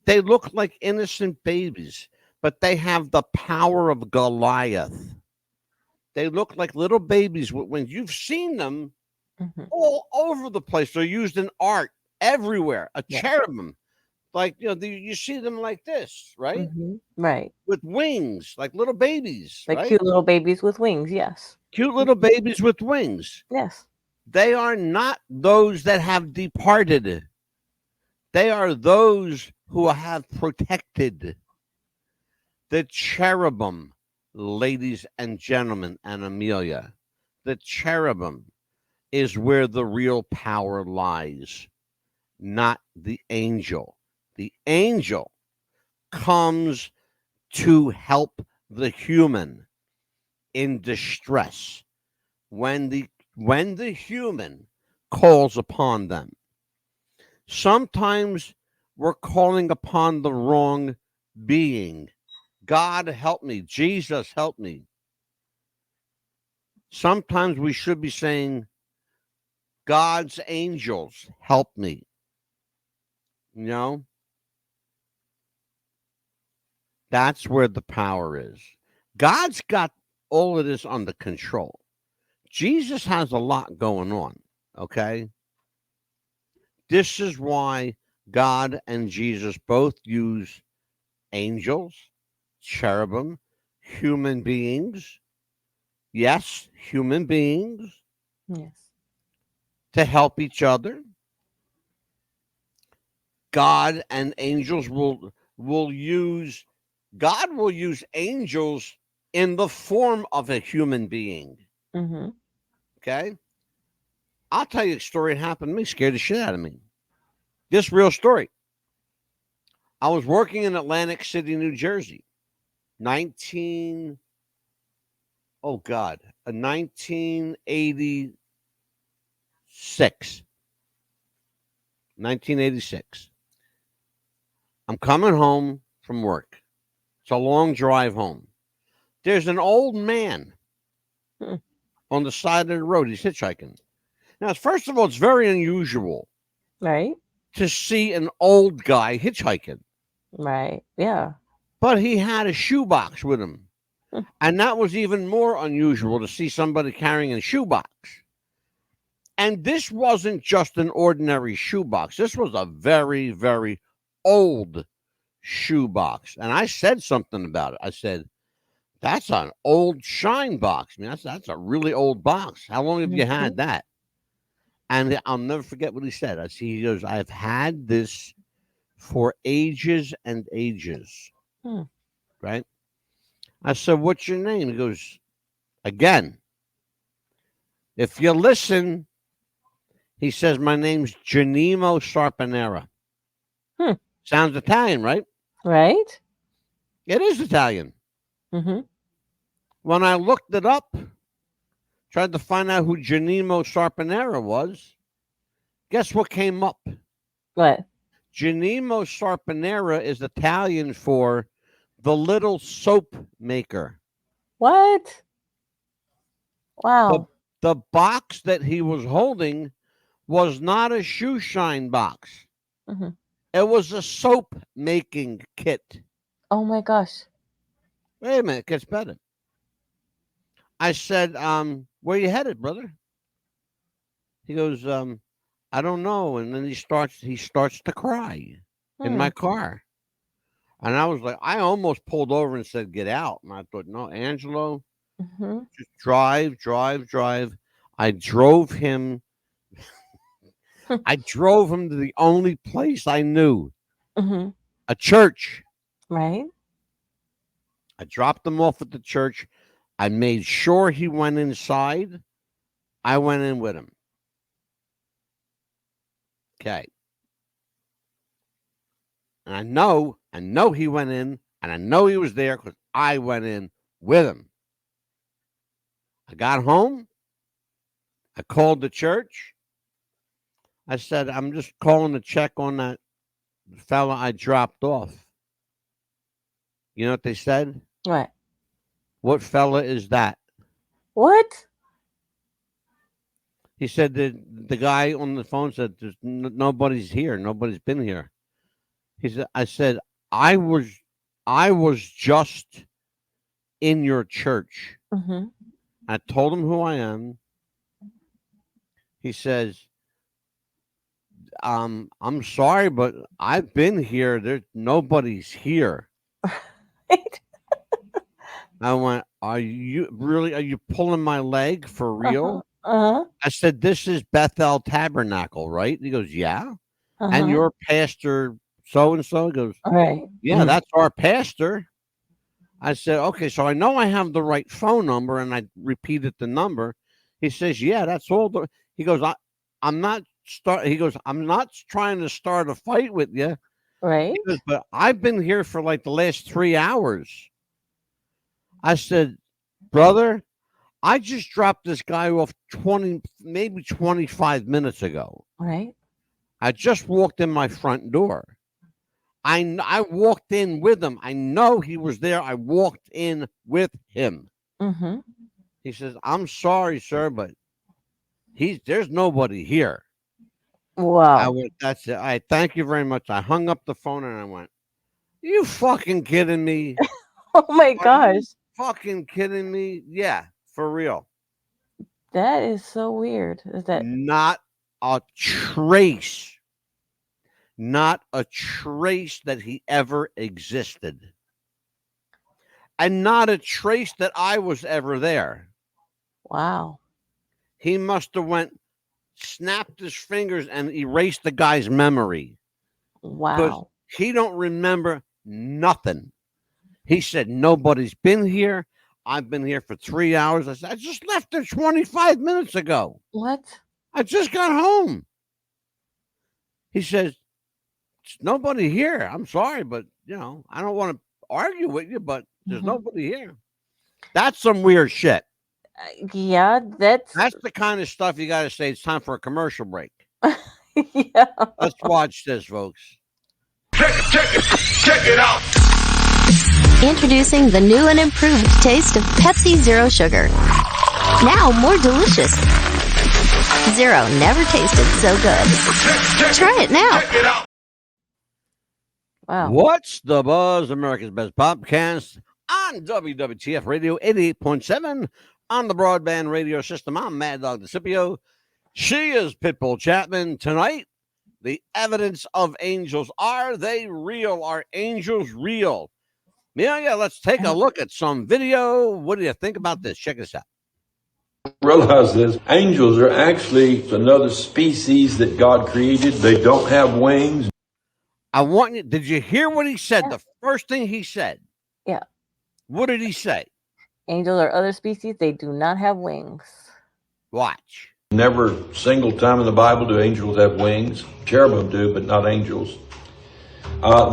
They look like innocent babies, but they have the power of Goliath. They look like little babies. When you've seen them all over the place, they're used in art everywhere. A cherubim, like you see them like this, right? Right. With wings, like little babies, Like right? cute little babies with wings. Yes. Cute little babies with wings. Yes. They are not those that have departed. They are those who have protected. The cherubim, ladies and gentlemen, and Amelia, the cherubim is where the real power lies, not the angel. The angel comes to help the human in distress when the human calls upon them. Sometimes we're calling upon the wrong being. God help me. Jesus help me. Sometimes we should be saying, God's angels help me. You know? That's where the power is. God's got all of this under control. Jesus has a lot going on, okay? This is why God and Jesus both use angels, cherubim, human beings. Yes, human beings. Yes. To help each other. God and angels will use angels in the form of a human being. Okay? I'll tell you a story that happened to me, scared the shit out of me. This real story. I was working in Atlantic City, New Jersey. 1986. 1986. I'm coming home from work. It's a long drive home. There's an old man on the side of the road. He's hitchhiking. Now, first of all, it's very unusual, right, to see an old guy hitchhiking. Right. Yeah. But he had a shoebox with him. And that was even more unusual to see somebody carrying a shoebox. And this wasn't just an ordinary shoebox. This was a very, very old shoebox. And I said something about it. I said, that's an old shine box. I mean, that's a really old box. How long have you had that? And I'll never forget what he said. He goes, I've had this for ages and ages. Right? I said, what's your name? He goes, again, if you listen, he says, my name's Geronimo Sarpanera. Sounds Italian, right? Right. It is Italian. Mm-hmm. When I looked it up, tried to find out who Geronimo Sarpanera was, guess what came up? What? Geronimo Sarpanera is Italian for the little soap maker. What? Wow. The box that he was holding was not a shoe shine box. Mm-hmm. It was a soap making kit. Oh my gosh. Wait a minute, it gets better. I said, where you headed, brother? He goes, I don't know. And then he starts to cry in my car. And I was like, I almost pulled over and said, get out. And I thought, no, Angelo, just drive. I drove him. I drove him to the only place I knew, a church. Right. I dropped him off at the church. I made sure he went inside. I went in with him. Okay. And I know he went in, and I know he was there because I went in with him. I got home. I called the church. I said, I'm just calling to check on that fella I dropped off. You know what they said? What? What fella is that? What? He said that the guy on the phone said, "There's nobody's here. Nobody's been here." He said, "I said I was just in your church." I told him who I am. He says, "I'm sorry, but I've been here. There's nobody's here." I went, "Are you pulling my leg for real?" I said, "This is Bethel Tabernacle, right?" He goes, "Yeah." And your pastor so-and-so? He goes, right. "Yeah, that's our pastor." I said, "Okay, so I know I have the right phone number," and I repeated the number. He says, "Yeah, that's all." He goes, I'm not trying to start a fight with you." Right. He goes, "But I've been here for like the last 3 hours." I said, "Brother, I just dropped this guy off 25 minutes ago. Right. I just walked in my front door. I walked in with him. I know he was there. I walked in with him." He says, "I'm sorry, sir, but there's nobody here." Wow. I went, "That's it. I thank you very much." I hung up the phone and I went, "You fucking kidding me?" Oh my gosh. Fucking kidding me? Yeah, for real. That is so weird. Is that not a trace that he ever existed, and not a trace that I was ever there. wow? He must have snapped his fingers and erased the guy's memory. Wow. He don't remember nothing. He said, "Nobody's been here. I've been here for 3 hours." I said, "I just left there 25 minutes ago. What? I just got home." He says, "There's nobody here. I'm sorry, but I don't want to argue with you, but there's nobody here." That's some weird shit. Yeah, that's the kind of stuff you got to say. It's time for a commercial break. yeah. Let's watch this, folks. Check it out. Introducing the new and improved taste of Pepsi Zero Sugar. Now more delicious. Zero never tasted so good. Try it now. Check it out. Wow. What's the Buzz? America's Best Podcast on WWTF Radio 88.7 on the broadband radio system. I'm Mad Dog DeCipio. She is Pitbull Chapman. Tonight, the evidence of angels. Are they real? Are angels real? Yeah, let's take a look at some video. What do you think about this? Check this out. Realize this, angels are actually another species that God created. They don't have wings. I want you, did you hear what he said? The first thing he said. Yeah. What did he say? Angels are other species. They do not have wings. Watch. Never a single time in the Bible do angels have wings. Cherubim do, but not angels.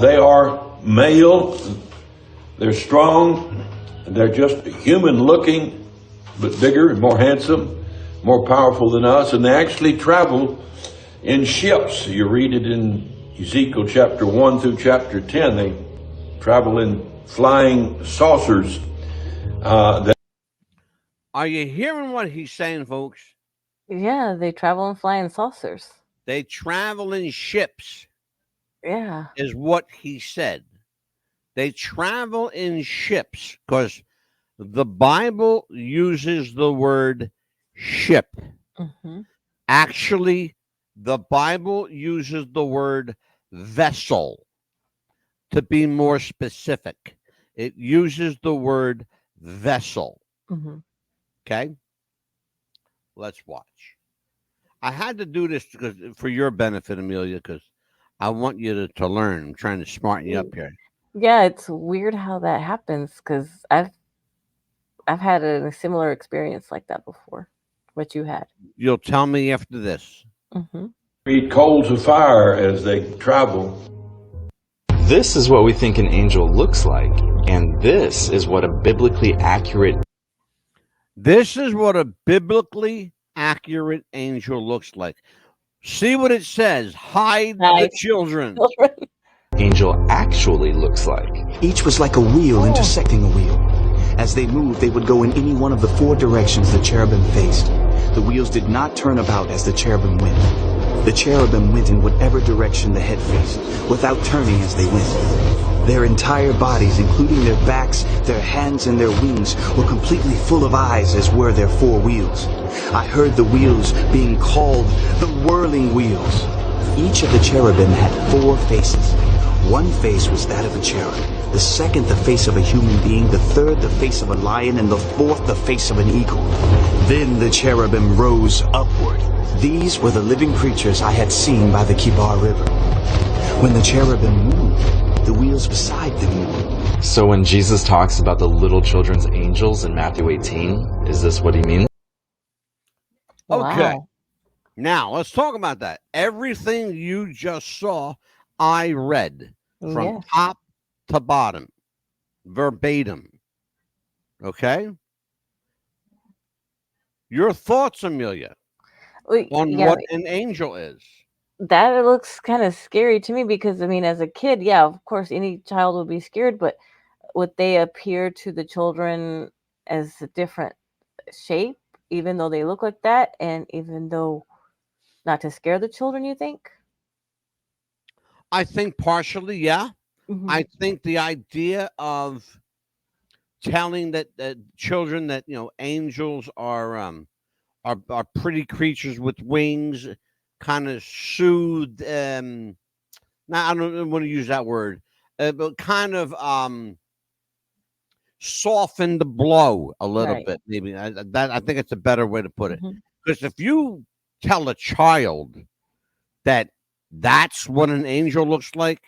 They are male. They're strong. They're just human looking, but bigger and more handsome, more powerful than us. And they actually travel in ships. You read it in Ezekiel chapter 1 through chapter 10. They travel in flying saucers. Are you hearing what he's saying, folks? Yeah, they travel in flying saucers. They travel in ships. Yeah. Is what he said. They travel in ships because the Bible uses the word ship. Mm-hmm. Actually, the Bible uses the word vessel. To be more specific, it uses the word vessel. Mm-hmm. Okay? Let's watch. I had to do this because for your benefit, Amelia, because I want you to learn. I'm trying to smarten you up here. Yeah, it's weird how that happens because I've had a similar experience like that before. What you had. You'll tell me after this. Mm-hmm. Read coals of fire as they travel. This is what we think an angel looks like, and this is what a biblically accurate angel looks like. See what it says. Hide the children. Angel actually looks like. Each was like a wheel intersecting a wheel. As they moved, they would go in any one of the four directions the cherubim faced. The wheels did not turn about as the cherubim went. The cherubim went in whatever direction the head faced, without turning as they went. Their entire bodies, including their backs, their hands, and their wings, were completely full of eyes, as were their four wheels. I heard the wheels being called the whirling wheels. Each of the cherubim had four faces. One face was that of a cherub, the second the face of a human being, the third the face of a lion, and the fourth the face of an eagle. Then the cherubim rose upward. These were the living creatures I had seen by the Kibar River. When the cherubim moved, the wheels beside them moved. So when Jesus talks about the little children's angels in Matthew 18, is this what he means? Okay. Wow. Now, let's talk about that. Everything you just saw, I read from top to bottom, verbatim. Okay? Your thoughts, Amelia, on what an angel is? That looks kind of scary to me because, I mean, as a kid, yeah, of course, any child would be scared, but would they appear to the children as a different shape, even though they look like that, and even though not to scare the children, you think? I think partially, yeah. Mm-hmm. I think the idea of telling that children that angels are pretty creatures with wings, kind of soothed. Now I don't want to use that word, but kind of soften the blow a little bit. Maybe I think it's a better way to put it. Because if you tell a child that that's what an angel looks like,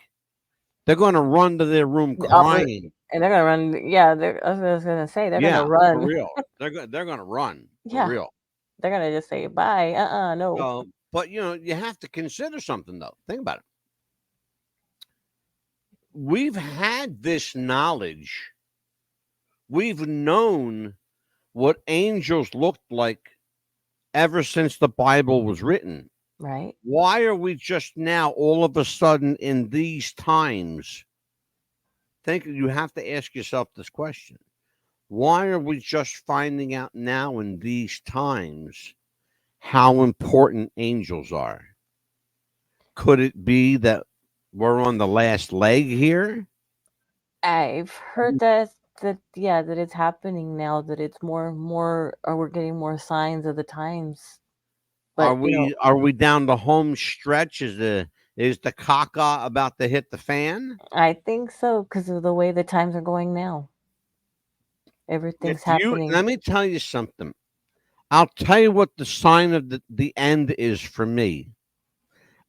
they're going to run to their room crying. And they're going to run. Yeah, I was going to say, they're going to run. For real. They're going to run. For real. They're going to just say, bye. No. But, you have to consider something, though. Think about it. We've had this knowledge. We've known what angels looked like ever since the Bible was written. Right. Why are we just now, all of a sudden, in these times? You have to ask yourself this question. Why are we just finding out now in these times how important angels are. Could it be that we're on the last leg here? I've heard that it's happening now, that it's more or we're getting more signs of the times. Are But we down the home stretch? Is the caca about to hit the fan? I think so, because of the way the times are going now. Everything's happening. Let me tell you something. I'll tell you what the sign of the end is for me.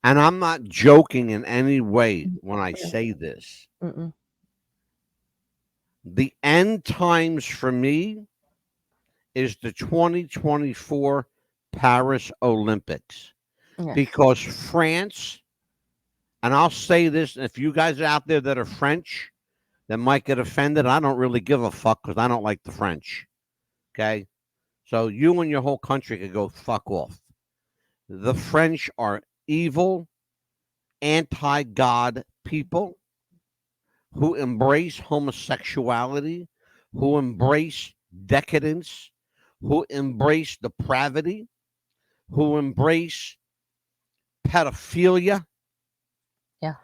And I'm not joking in any way when I say this. Mm-mm. The end times for me is the 2024 Paris Olympics. Yes. Because France, and I'll say this, if you guys are out there that are French that might get offended, I don't really give a fuck because I don't like the French. Okay? So you and your whole country could go fuck off. The French are evil, anti-God people who embrace homosexuality, who embrace decadence, who embrace depravity, who embrace pedophilia. Yeah.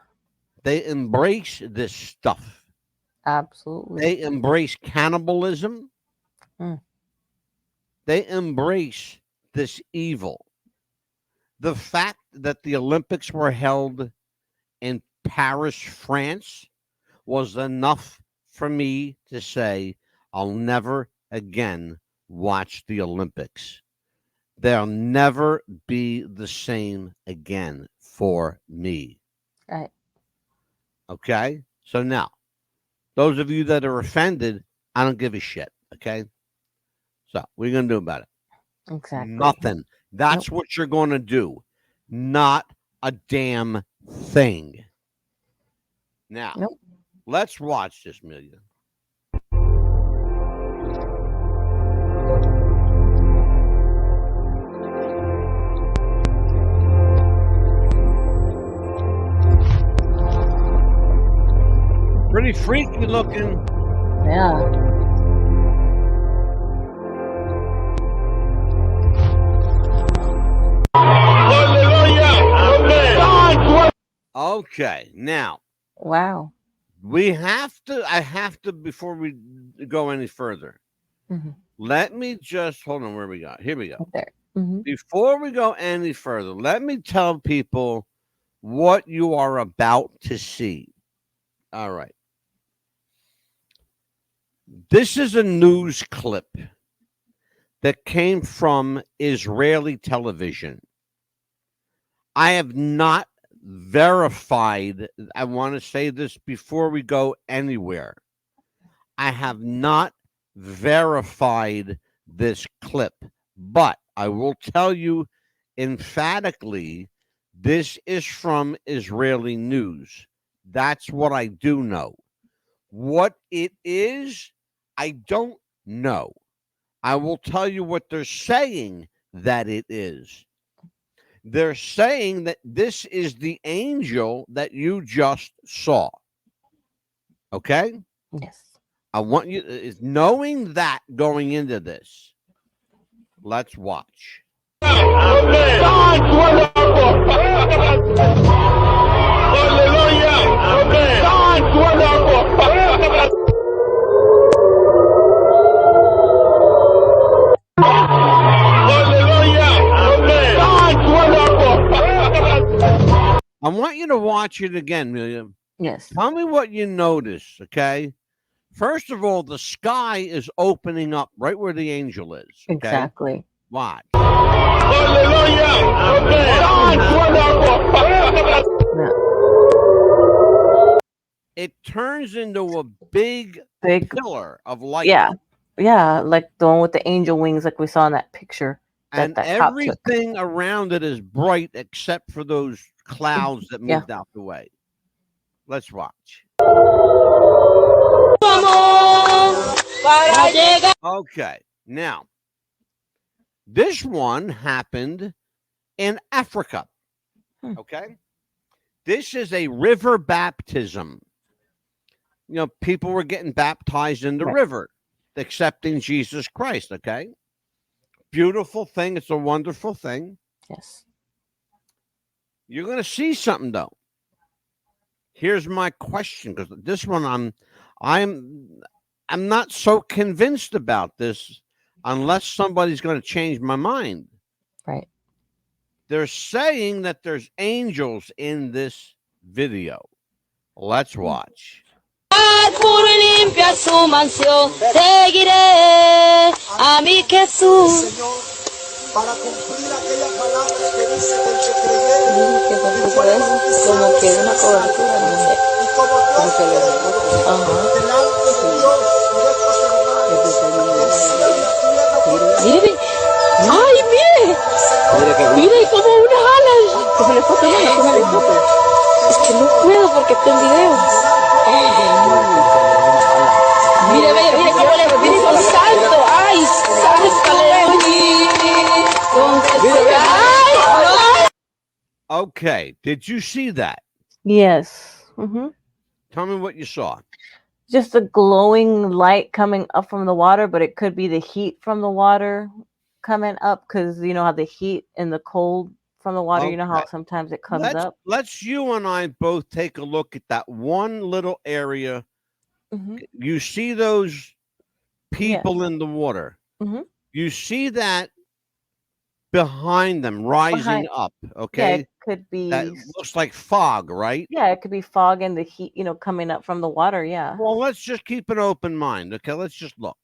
They embrace this stuff. Absolutely. They embrace cannibalism. They embrace this evil. The fact that the Olympics were held in Paris, France, was enough for me to say, I'll never again watch the Olympics. They'll never be the same again for me. Right. Okay? So now, those of you that are offended, I don't give a shit. Okay? So, what are you going to do about it? Exactly. Nothing. That's what you're going to do. Not a damn thing. Now, let's watch this, Amelia. Pretty freaky looking. Yeah. Okay, now. Wow. I have to, before we go any further, let me just, hold on, where we got? Here we go. There. Before we go any further, let me tell people what you are about to see. All right. This is a news clip that came from Israeli television. I have not verified, I want to say this before we go anywhere. I have not verified this clip, but I will tell you emphatically, this is from Israeli news. That's what I do know. What it is, I don't know. I will tell you what they're saying that it is. They're saying that this is the angel that you just saw. Okay? Yes. I want you, knowing that going into this, let's watch. I want you to watch it again, William. Yes. Tell me what you notice, okay? First of all, the sky is opening up right where the angel is. Okay? Exactly. Watch. It turns into a big pillar of light. Yeah. Yeah, like the one with the angel wings like we saw in that picture. And everything around it is bright except for those clouds that moved out the way. Let's watch. Okay, now, this one happened in Africa. Okay? This is a river baptism. You know, people were getting baptized in the river, accepting Jesus Christ, okay? beautiful thing. It's a wonderful thing. Yes. You're going to see something though. Here's my question, because this one I'm not so convinced about this unless somebody's going to change my mind. Right. They're saying that there's angels in this video. Let's watch. Limpia su mansión, seguiré a mi Jesús. Para cumplir aquella palabra que dice que el que creyere como que una cobertura, no sé. Y como delante de Dios y de estos hermanos, mire, ay, mire como unas alas. Cógele foto, no, cógele foto. Es que no puedo porque está en video. Mire, cómo le viene con salto. Ay, Okay, did you see that? Yes. Mm-hmm. Tell me what you saw. Just a glowing light coming up from the water, but it could be the heat from the water coming up, because you know how the heat and the cold from the water, you know how sometimes it comes up. Let's you and I both take a look at that one little area. Mm-hmm. You see those people in the water. Mm-hmm. You see that behind them rising up. Okay. Yeah, it could be. That looks like fog, right? Yeah, it could be fog and the heat, you know, coming up from the water. Yeah. Well, let's just keep an open mind. Okay, let's just look.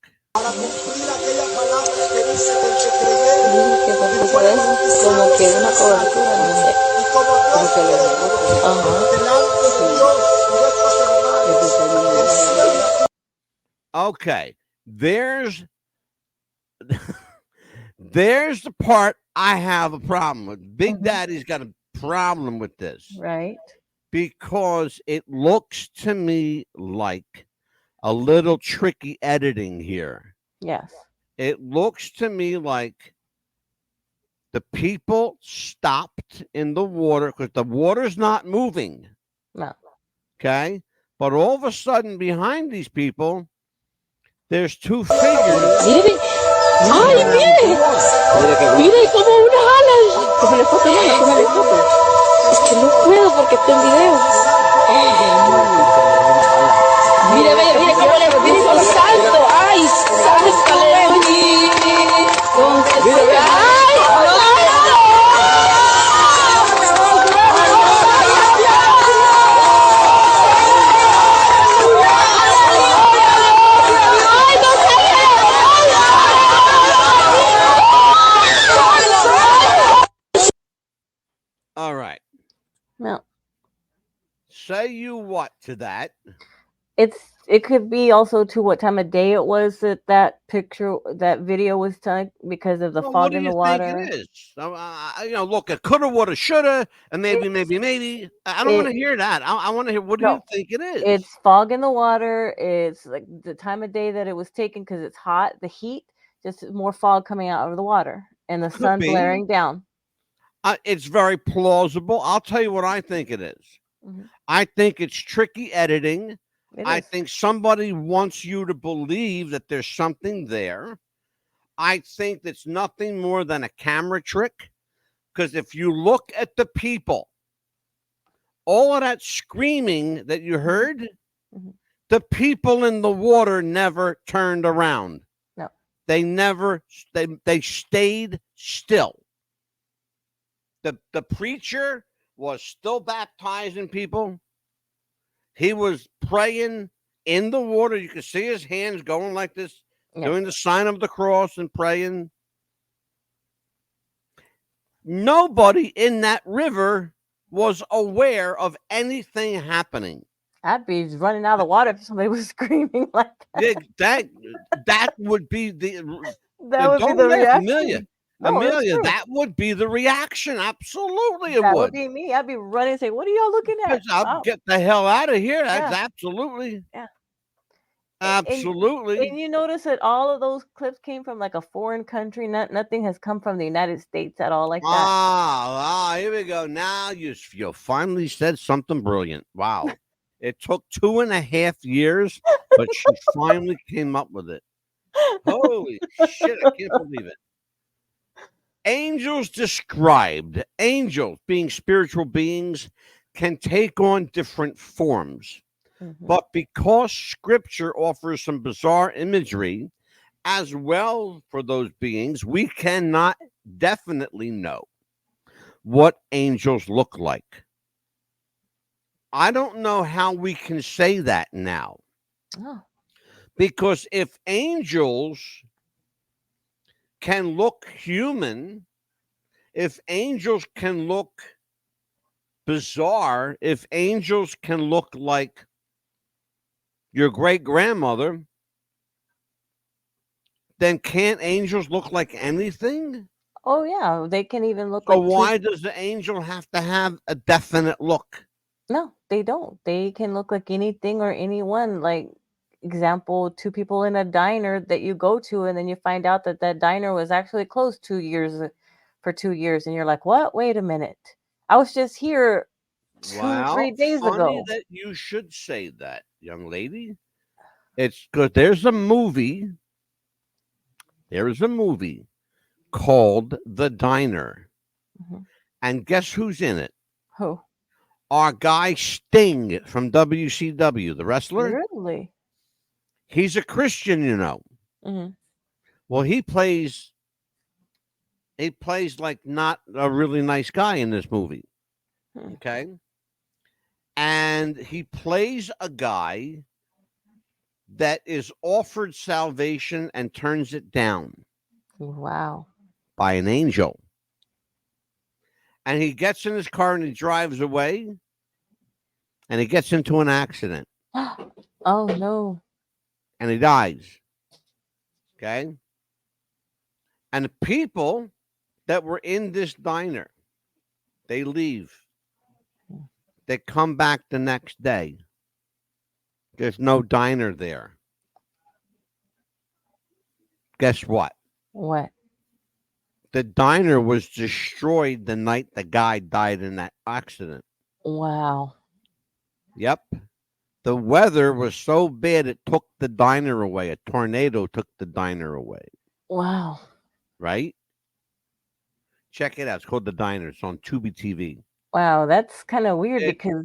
Okay, there's the part I have a problem with. Big Daddy's got a problem with this. Right. Because it looks to me like a little tricky editing here. Yes. It looks to me like the people stopped in the water because the water's not moving. No. Okay. But all of a sudden behind these people, there's two figures. Mire como unas alas. Cógele foto, no, cógele foto. Es que no puedo porque está en video. Mire cómo le viene con salto. Ay, All right. No. Say you what to that? It could be also to what time of day it was that video was taken, because of the fog in the water. What do you think it is? You know, look, it coulda, woulda, shoulda, and maybe. I don't want to hear that. I want to hear, what do you think it is? It's fog in the water. It's like the time of day that it was taken, because it's hot, the heat, just more fog coming out of the water and the sun blaring down. It's very plausible. I'll tell you what I think it is. Mm-hmm. I think it's tricky editing. I think somebody wants you to believe that there's something there. I think that's nothing more than a camera trick, because if you look at the people, all of that screaming that you heard, the people in the water never turned around. No. They never, they stayed still. The preacher was still baptizing people. He was praying in the water. You could see his hands going like this, doing the sign of the cross and praying. Nobody in that river was aware of anything happening. I'd be running out of the water if somebody was screaming like that. That would be the reaction. Amelia, that would be the reaction. Absolutely, it that would. Be me. I'd be running and say, "What are y'all looking at? I'll get the hell out of here." That's absolutely. Yeah. Absolutely. And you notice that all of those clips came from like a foreign country. Nothing has come from the United States at all like that. Here we go. Now you finally said something brilliant. Wow. It took 2.5 years, but she finally came up with it. Holy shit, I can't believe it. Angels described, angels being spiritual beings, can take on different forms. But because scripture offers some bizarre imagery as well for those beings, we cannot definitely know what angels look like. I don't know how we can say that now. Oh. Because if angels can look human, if angels can look bizarre, if angels can look like your great grandmother, then can't angels look like anything? Oh yeah, they can even look So like why does the angel have to have a definite look? No, they don't. They can look like anything or anyone. Like, example, two people in a diner that you go to, and then you find out that that diner was actually closed for 2 years, and you're like, what? Wait a minute. I was just here two, Well, 3 days funny ago. that you should say that, young lady. It's good. There's a movie. There is a movie called The Diner. And guess who's in it? Who? Our guy Sting from WCW, the wrestler. Really? He's a Christian, you know. Mhm. Well, he plays like not a really nice guy in this movie. Okay. And he plays a guy that is offered salvation and turns it down Wow. by an angel. And he gets in his car and he drives away and he gets into an accident Oh no. and he dies. Okay. And the people that were in this diner, they leave. They come back the next day. There's no diner there. Guess what? What? The diner was destroyed the night the guy died in that accident. Wow. Yep. The weather was so bad it took the diner away. A tornado took the diner away. Wow. Right? Check it out. It's called The Diner. It's on Tubi TV. Wow, that's kind of weird because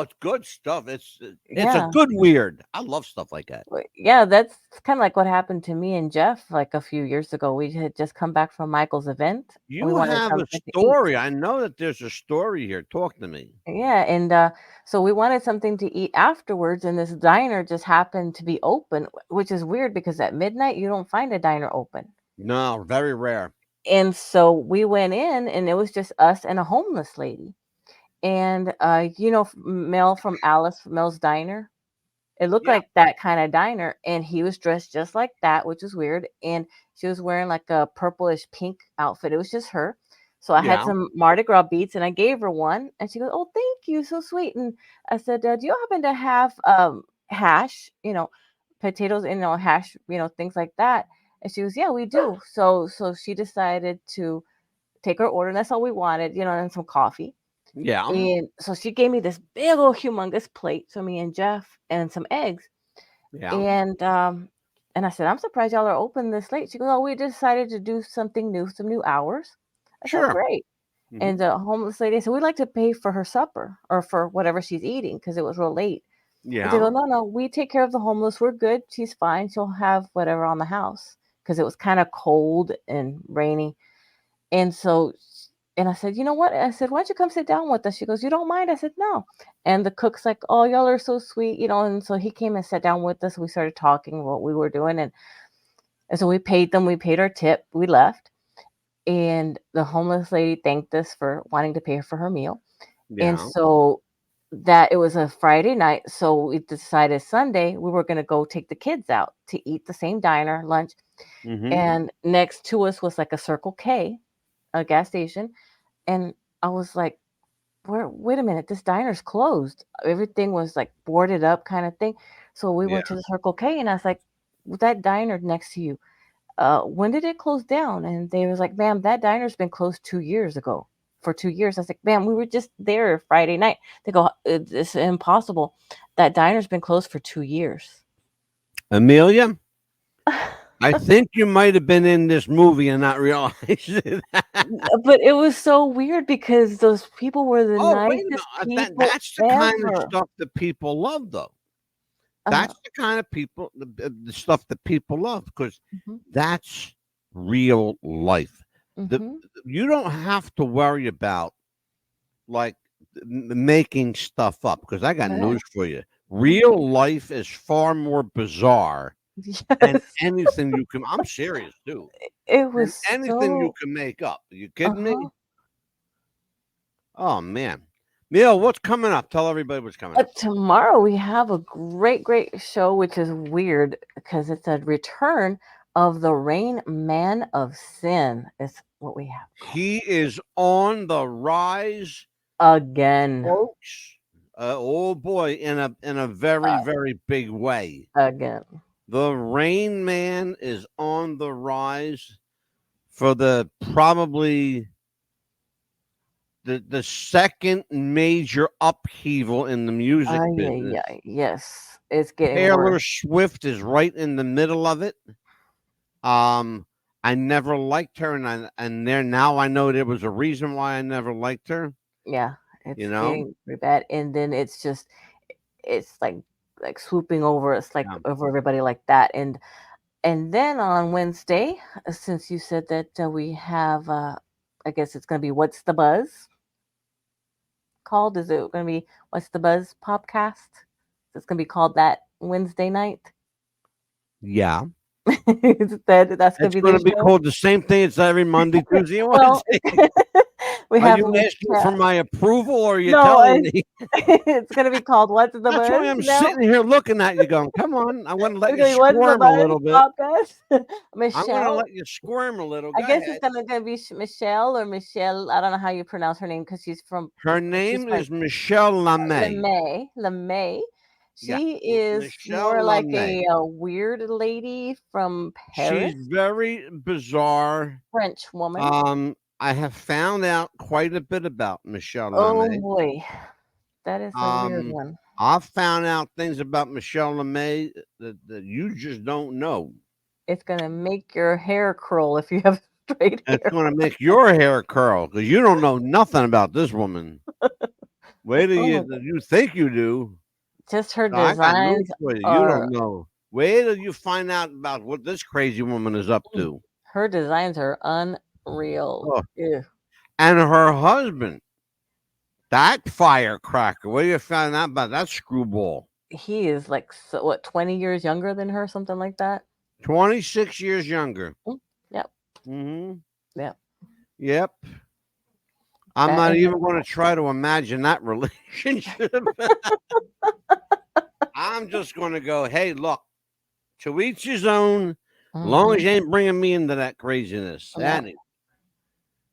it's good stuff. It's a Yeah. good weird. I love stuff like that. Yeah, that's kind of like what happened to me and Jeff like a few years ago. We had just come back from Michael's event. We You wanted have a something to eat. story. I know that there's a story here. Talk to me. Yeah, and so we wanted something to eat afterwards, and this diner just happened to be open, which is weird because at midnight you don't find a diner open. No, very rare. And so we went in, and it was just us and a homeless lady. And Mel from Mel's Diner. It looked like that kind of diner, and he was dressed just like that, which is weird. And she was wearing like a purplish pink outfit. It was just her. So I had Yeah. some Mardi Gras beads, and I gave her one, and she goes, "Oh, thank you, so sweet." And I said, "Do you happen to have hash? Potatoes, hash, things like that?" And she goes, "Yeah, we do." So she decided to take her order, and that's all we wanted, and some coffee. Yeah. And so she gave me this big old humongous plate, so me and Jeff, and some eggs. Yeah. And I said, "I'm surprised y'all are open this late." She goes, "Oh, we decided to do something new, some new hours." I said, Sure. "Great." And the homeless lady said, "We'd like to pay for her supper or for whatever she's eating because it was real late." And they Yeah. go, "No, we take care of the homeless. We're good. She's fine. She'll have whatever on the house," because it was kind of cold and rainy. And I said, "You know what?" I said, "Why don't you come sit down with us?" She goes, "You don't mind?" I said, "No." And the cook's like, "Oh, y'all are so sweet," and so he came and sat down with us. We started talking what we were doing, and so we paid them. We paid our tip. We left, and the homeless lady thanked us for wanting to pay for her meal. And Yeah. so that it was a Friday night, so we decided Sunday we were going to go take the kids out to eat the same diner lunch. And next to us was like a Circle K, a gas station. And I was like, wait a minute, this diner's closed. Everything was like boarded up kind of thing. So we went to the Circle K, and I was like, that diner next to you, when did it close down? And they was like, "Ma'am, that diner's been closed 2 years ago. For 2 years." I was like, "Ma'am, we were just there Friday night." They go, "It's impossible. That diner's been closed for 2 years." Amelia, I think you might have been in this movie and not realize it. But it was so weird because those people were the Oh, wait a nicest minute. people That's the kind of ever. stuff that people love, though. That's the kind of people, the stuff that people love, because that's real life. You don't have to worry about like making stuff up, because I got news for you. Real life is far more bizarre than anything you can. I'm serious, too. It was Anything you so. can make up. Are you kidding me? Oh man, Neil, what's coming up? Tell everybody what's coming up. Tomorrow we have a great show, which is weird because it's a return of the Rain Man of Sin. Is what we have. He is on the rise again, folks. Oh boy, in a very big way. Again, the Rain Man is on the rise for the probably the second major upheaval in the music business. Yes, it's getting Taylor worse. Swift is right in the middle of it. I never liked her, and there now I know there was a reason why I never liked her. Yeah, it's getting pretty bad, and then it's like swooping over us, like over everybody like that, and then on Wednesday, since you said that we have, I guess it's going to be What's the Buzz called? Is it going to be What's the Buzz podcast? It's going to be called that Wednesday night. Yeah. That's going to be called the same thing. It's every Monday, Tuesday, and well, Wednesday. Are you asking for my approval, or are you telling me? It's going to be called What's the Buzz? That's why I'm sitting here looking at you going, come on. I want to let you What's the squirm a Buzz little bit. Michelle, I'm going to let you squirm a little. I guess it's going to be Michelle or Michelle. I don't know how you pronounce her name because she's from. Her name is Michelle LeMay. LeMay. She is Michelle more like LeMay. a weird lady from Paris. She's very bizarre. French woman. I have found out quite a bit about Michelle LeMay. LeMay. Oh boy, that is a weird one. I've found out things about Michelle LeMay that you just don't know. It's gonna make your hair curl if you have straight hair. It's gonna make your hair curl because you don't know nothing about this woman. Wait till you think you do. Just her designs. You don't know. Wait till you find out about what this crazy woman is up to. Her designs are unreal. Oh. And her husband, that firecracker. What do you find out about that screwball? He is like 20 years younger than her, something like that. 26 years younger. Yep. Yep. Yep. I'm not even going to try to imagine that relationship. I'm just going to go, hey, look, to each his own, as long as you ain't bringing me into that craziness. Anyway.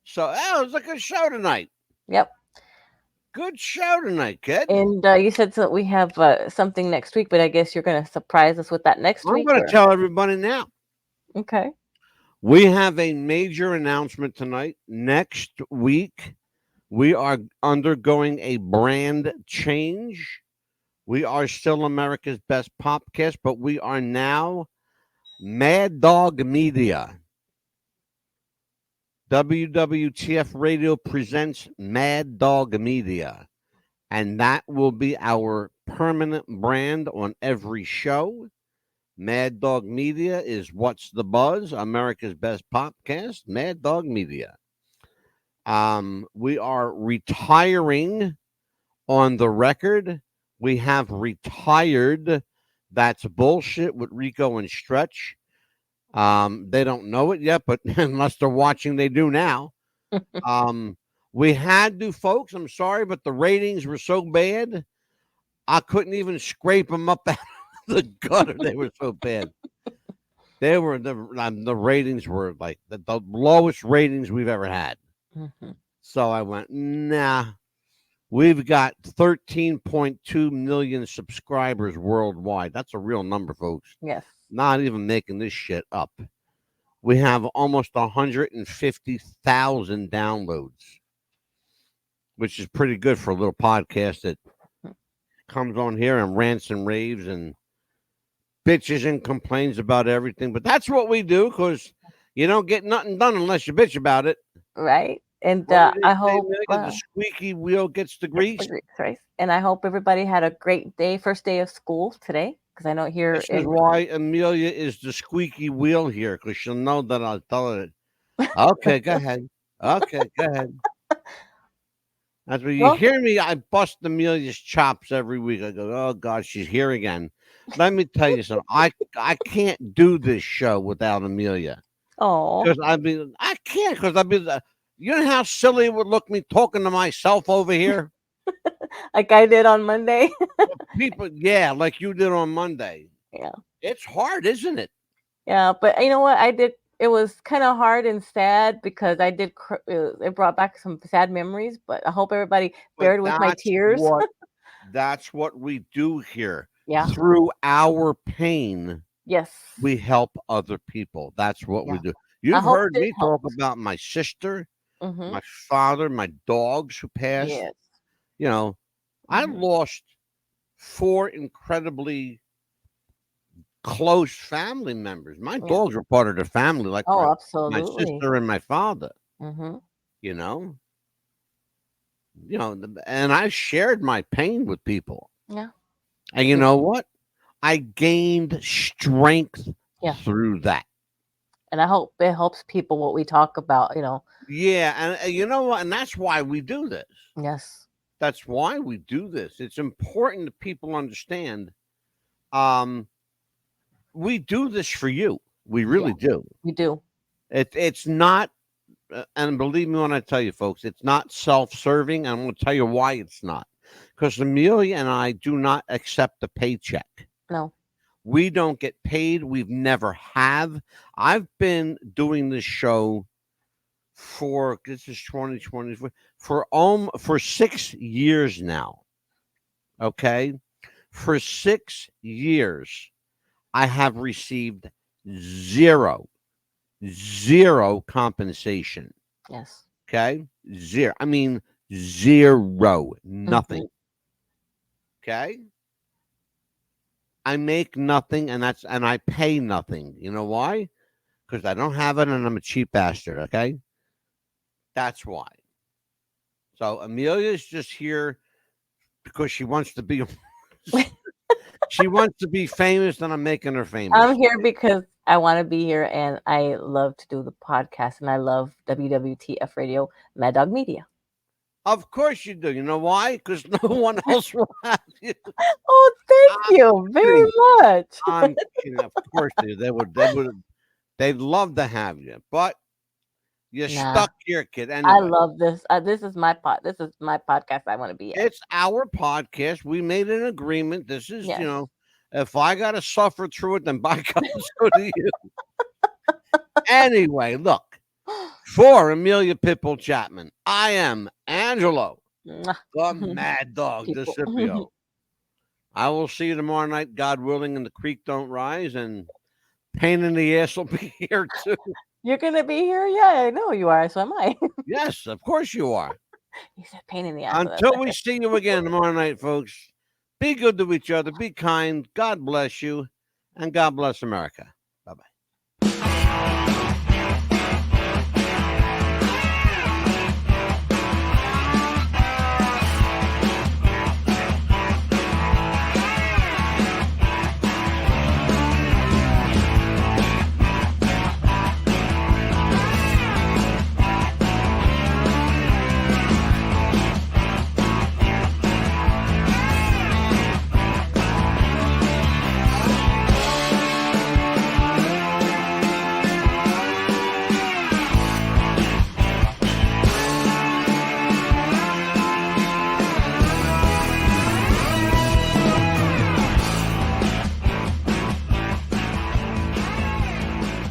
So, it was a good show tonight. Yep. Good show tonight, kid. And you said that we have something next week, but I guess you're going to surprise us with that next week. I'm going to tell everybody now. Okay. We have a major announcement tonight. Next week, we are undergoing a brand change. We are still America's Best Popcast, but we are now Mad Dog Media. WWTF Radio presents Mad Dog Media, and that will be our permanent brand on every show. Mad Dog Media is What's the Buzz, America's Best Popcast, Mad Dog Media. We are retiring on the record. We have retired. That's bullshit with Rico and Stretch. They don't know it yet, but unless they're watching, they do now. We had to, folks. I'm sorry, but the ratings were so bad, I couldn't even scrape them up out of the gutter. They were so bad. They were the ratings were like the lowest ratings we've ever had. So I went, nah. We've got 13.2 million subscribers worldwide. That's a real number, folks. Yes. Not even making this shit up. We have almost 150,000 downloads, which is pretty good for a little podcast that comes on here and rants and raves and bitches and complains about everything. But that's what we do because you don't get nothing done unless you bitch about it. Right. And What do they I say, hope Amelia? The squeaky wheel gets the grease. right. And I hope everybody had a great day, first day of school today, because I know here This is why Amelia is the squeaky wheel here, because she'll know that I'll tell her. Okay, go ahead. Okay, go ahead. That's when you hear me. I bust Amelia's chops every week. I go, oh God, she's here again. Let me tell you something. I can't do this show without Amelia. Oh, Because I can't. Because you know how silly it would look me talking to myself over here. like I did on Monday. People, yeah, like you did on Monday. Yeah, it's hard, isn't it? Yeah, but you know what? I did. It was kind of hard and sad because I did. It brought back some sad memories. But I hope everybody bared with my tears. That's what we do here. Yeah. Through our pain, yes, we help other people. That's what we do. I You've hope heard it me talk about my sister, my father, my dogs who passed. Yes. You know, I lost 4 incredibly close family members. My dogs were part of the family, like my sister and my father. You know, and I shared my pain with people. Yeah. And you know what? I gained strength through that. And I hope it helps people what we talk about, Yeah, and you know what? And that's why we do this. Yes. That's why we do this. It's important that people understand. We do this for you. We really do. We do. It's not, and believe me when I tell you, folks, it's not self-serving. I'm going to tell you why it's not. Because Amelia and I do not accept a paycheck. No. We don't get paid. We've never have. I've been doing this show this is 2020 for 6 years now. Okay? For 6 years, I have received zero compensation. Yes. Okay? Zero. I mean, zero. Nothing. Okay? I make nothing, and I pay nothing. You know why? Because I don't have it, and I'm a cheap bastard. Okay, that's why. So Amelia's just here because she wants to be. She wants to be famous, and I'm making her famous. I'm here because I want to be here, and I love to do the podcast, and I love WWTF Radio, Mad Dog Media. Of course you do. You know why? Because no one else will have you. Oh, thank you very much. I'm kidding. Of course they would. They'd love to have you, but you're stuck here, kid. Anyway, I love this. This is my podcast. I want to be at. It's our podcast. We made an agreement. This is, if I got to suffer through it, then by God, so do you. Anyway, look. For Amelia Pitbull Chapman, I am Angelo, the Mad Dog DeCipio. I will see you tomorrow night, God willing, and the creek don't rise, and pain in the ass will be here too. You're gonna be here? Yeah, I know you are. So am I. Yes, of course you are. You said pain in the ass. Until we see you again tomorrow night, folks, be good to each other, be kind, God bless you, and God bless America.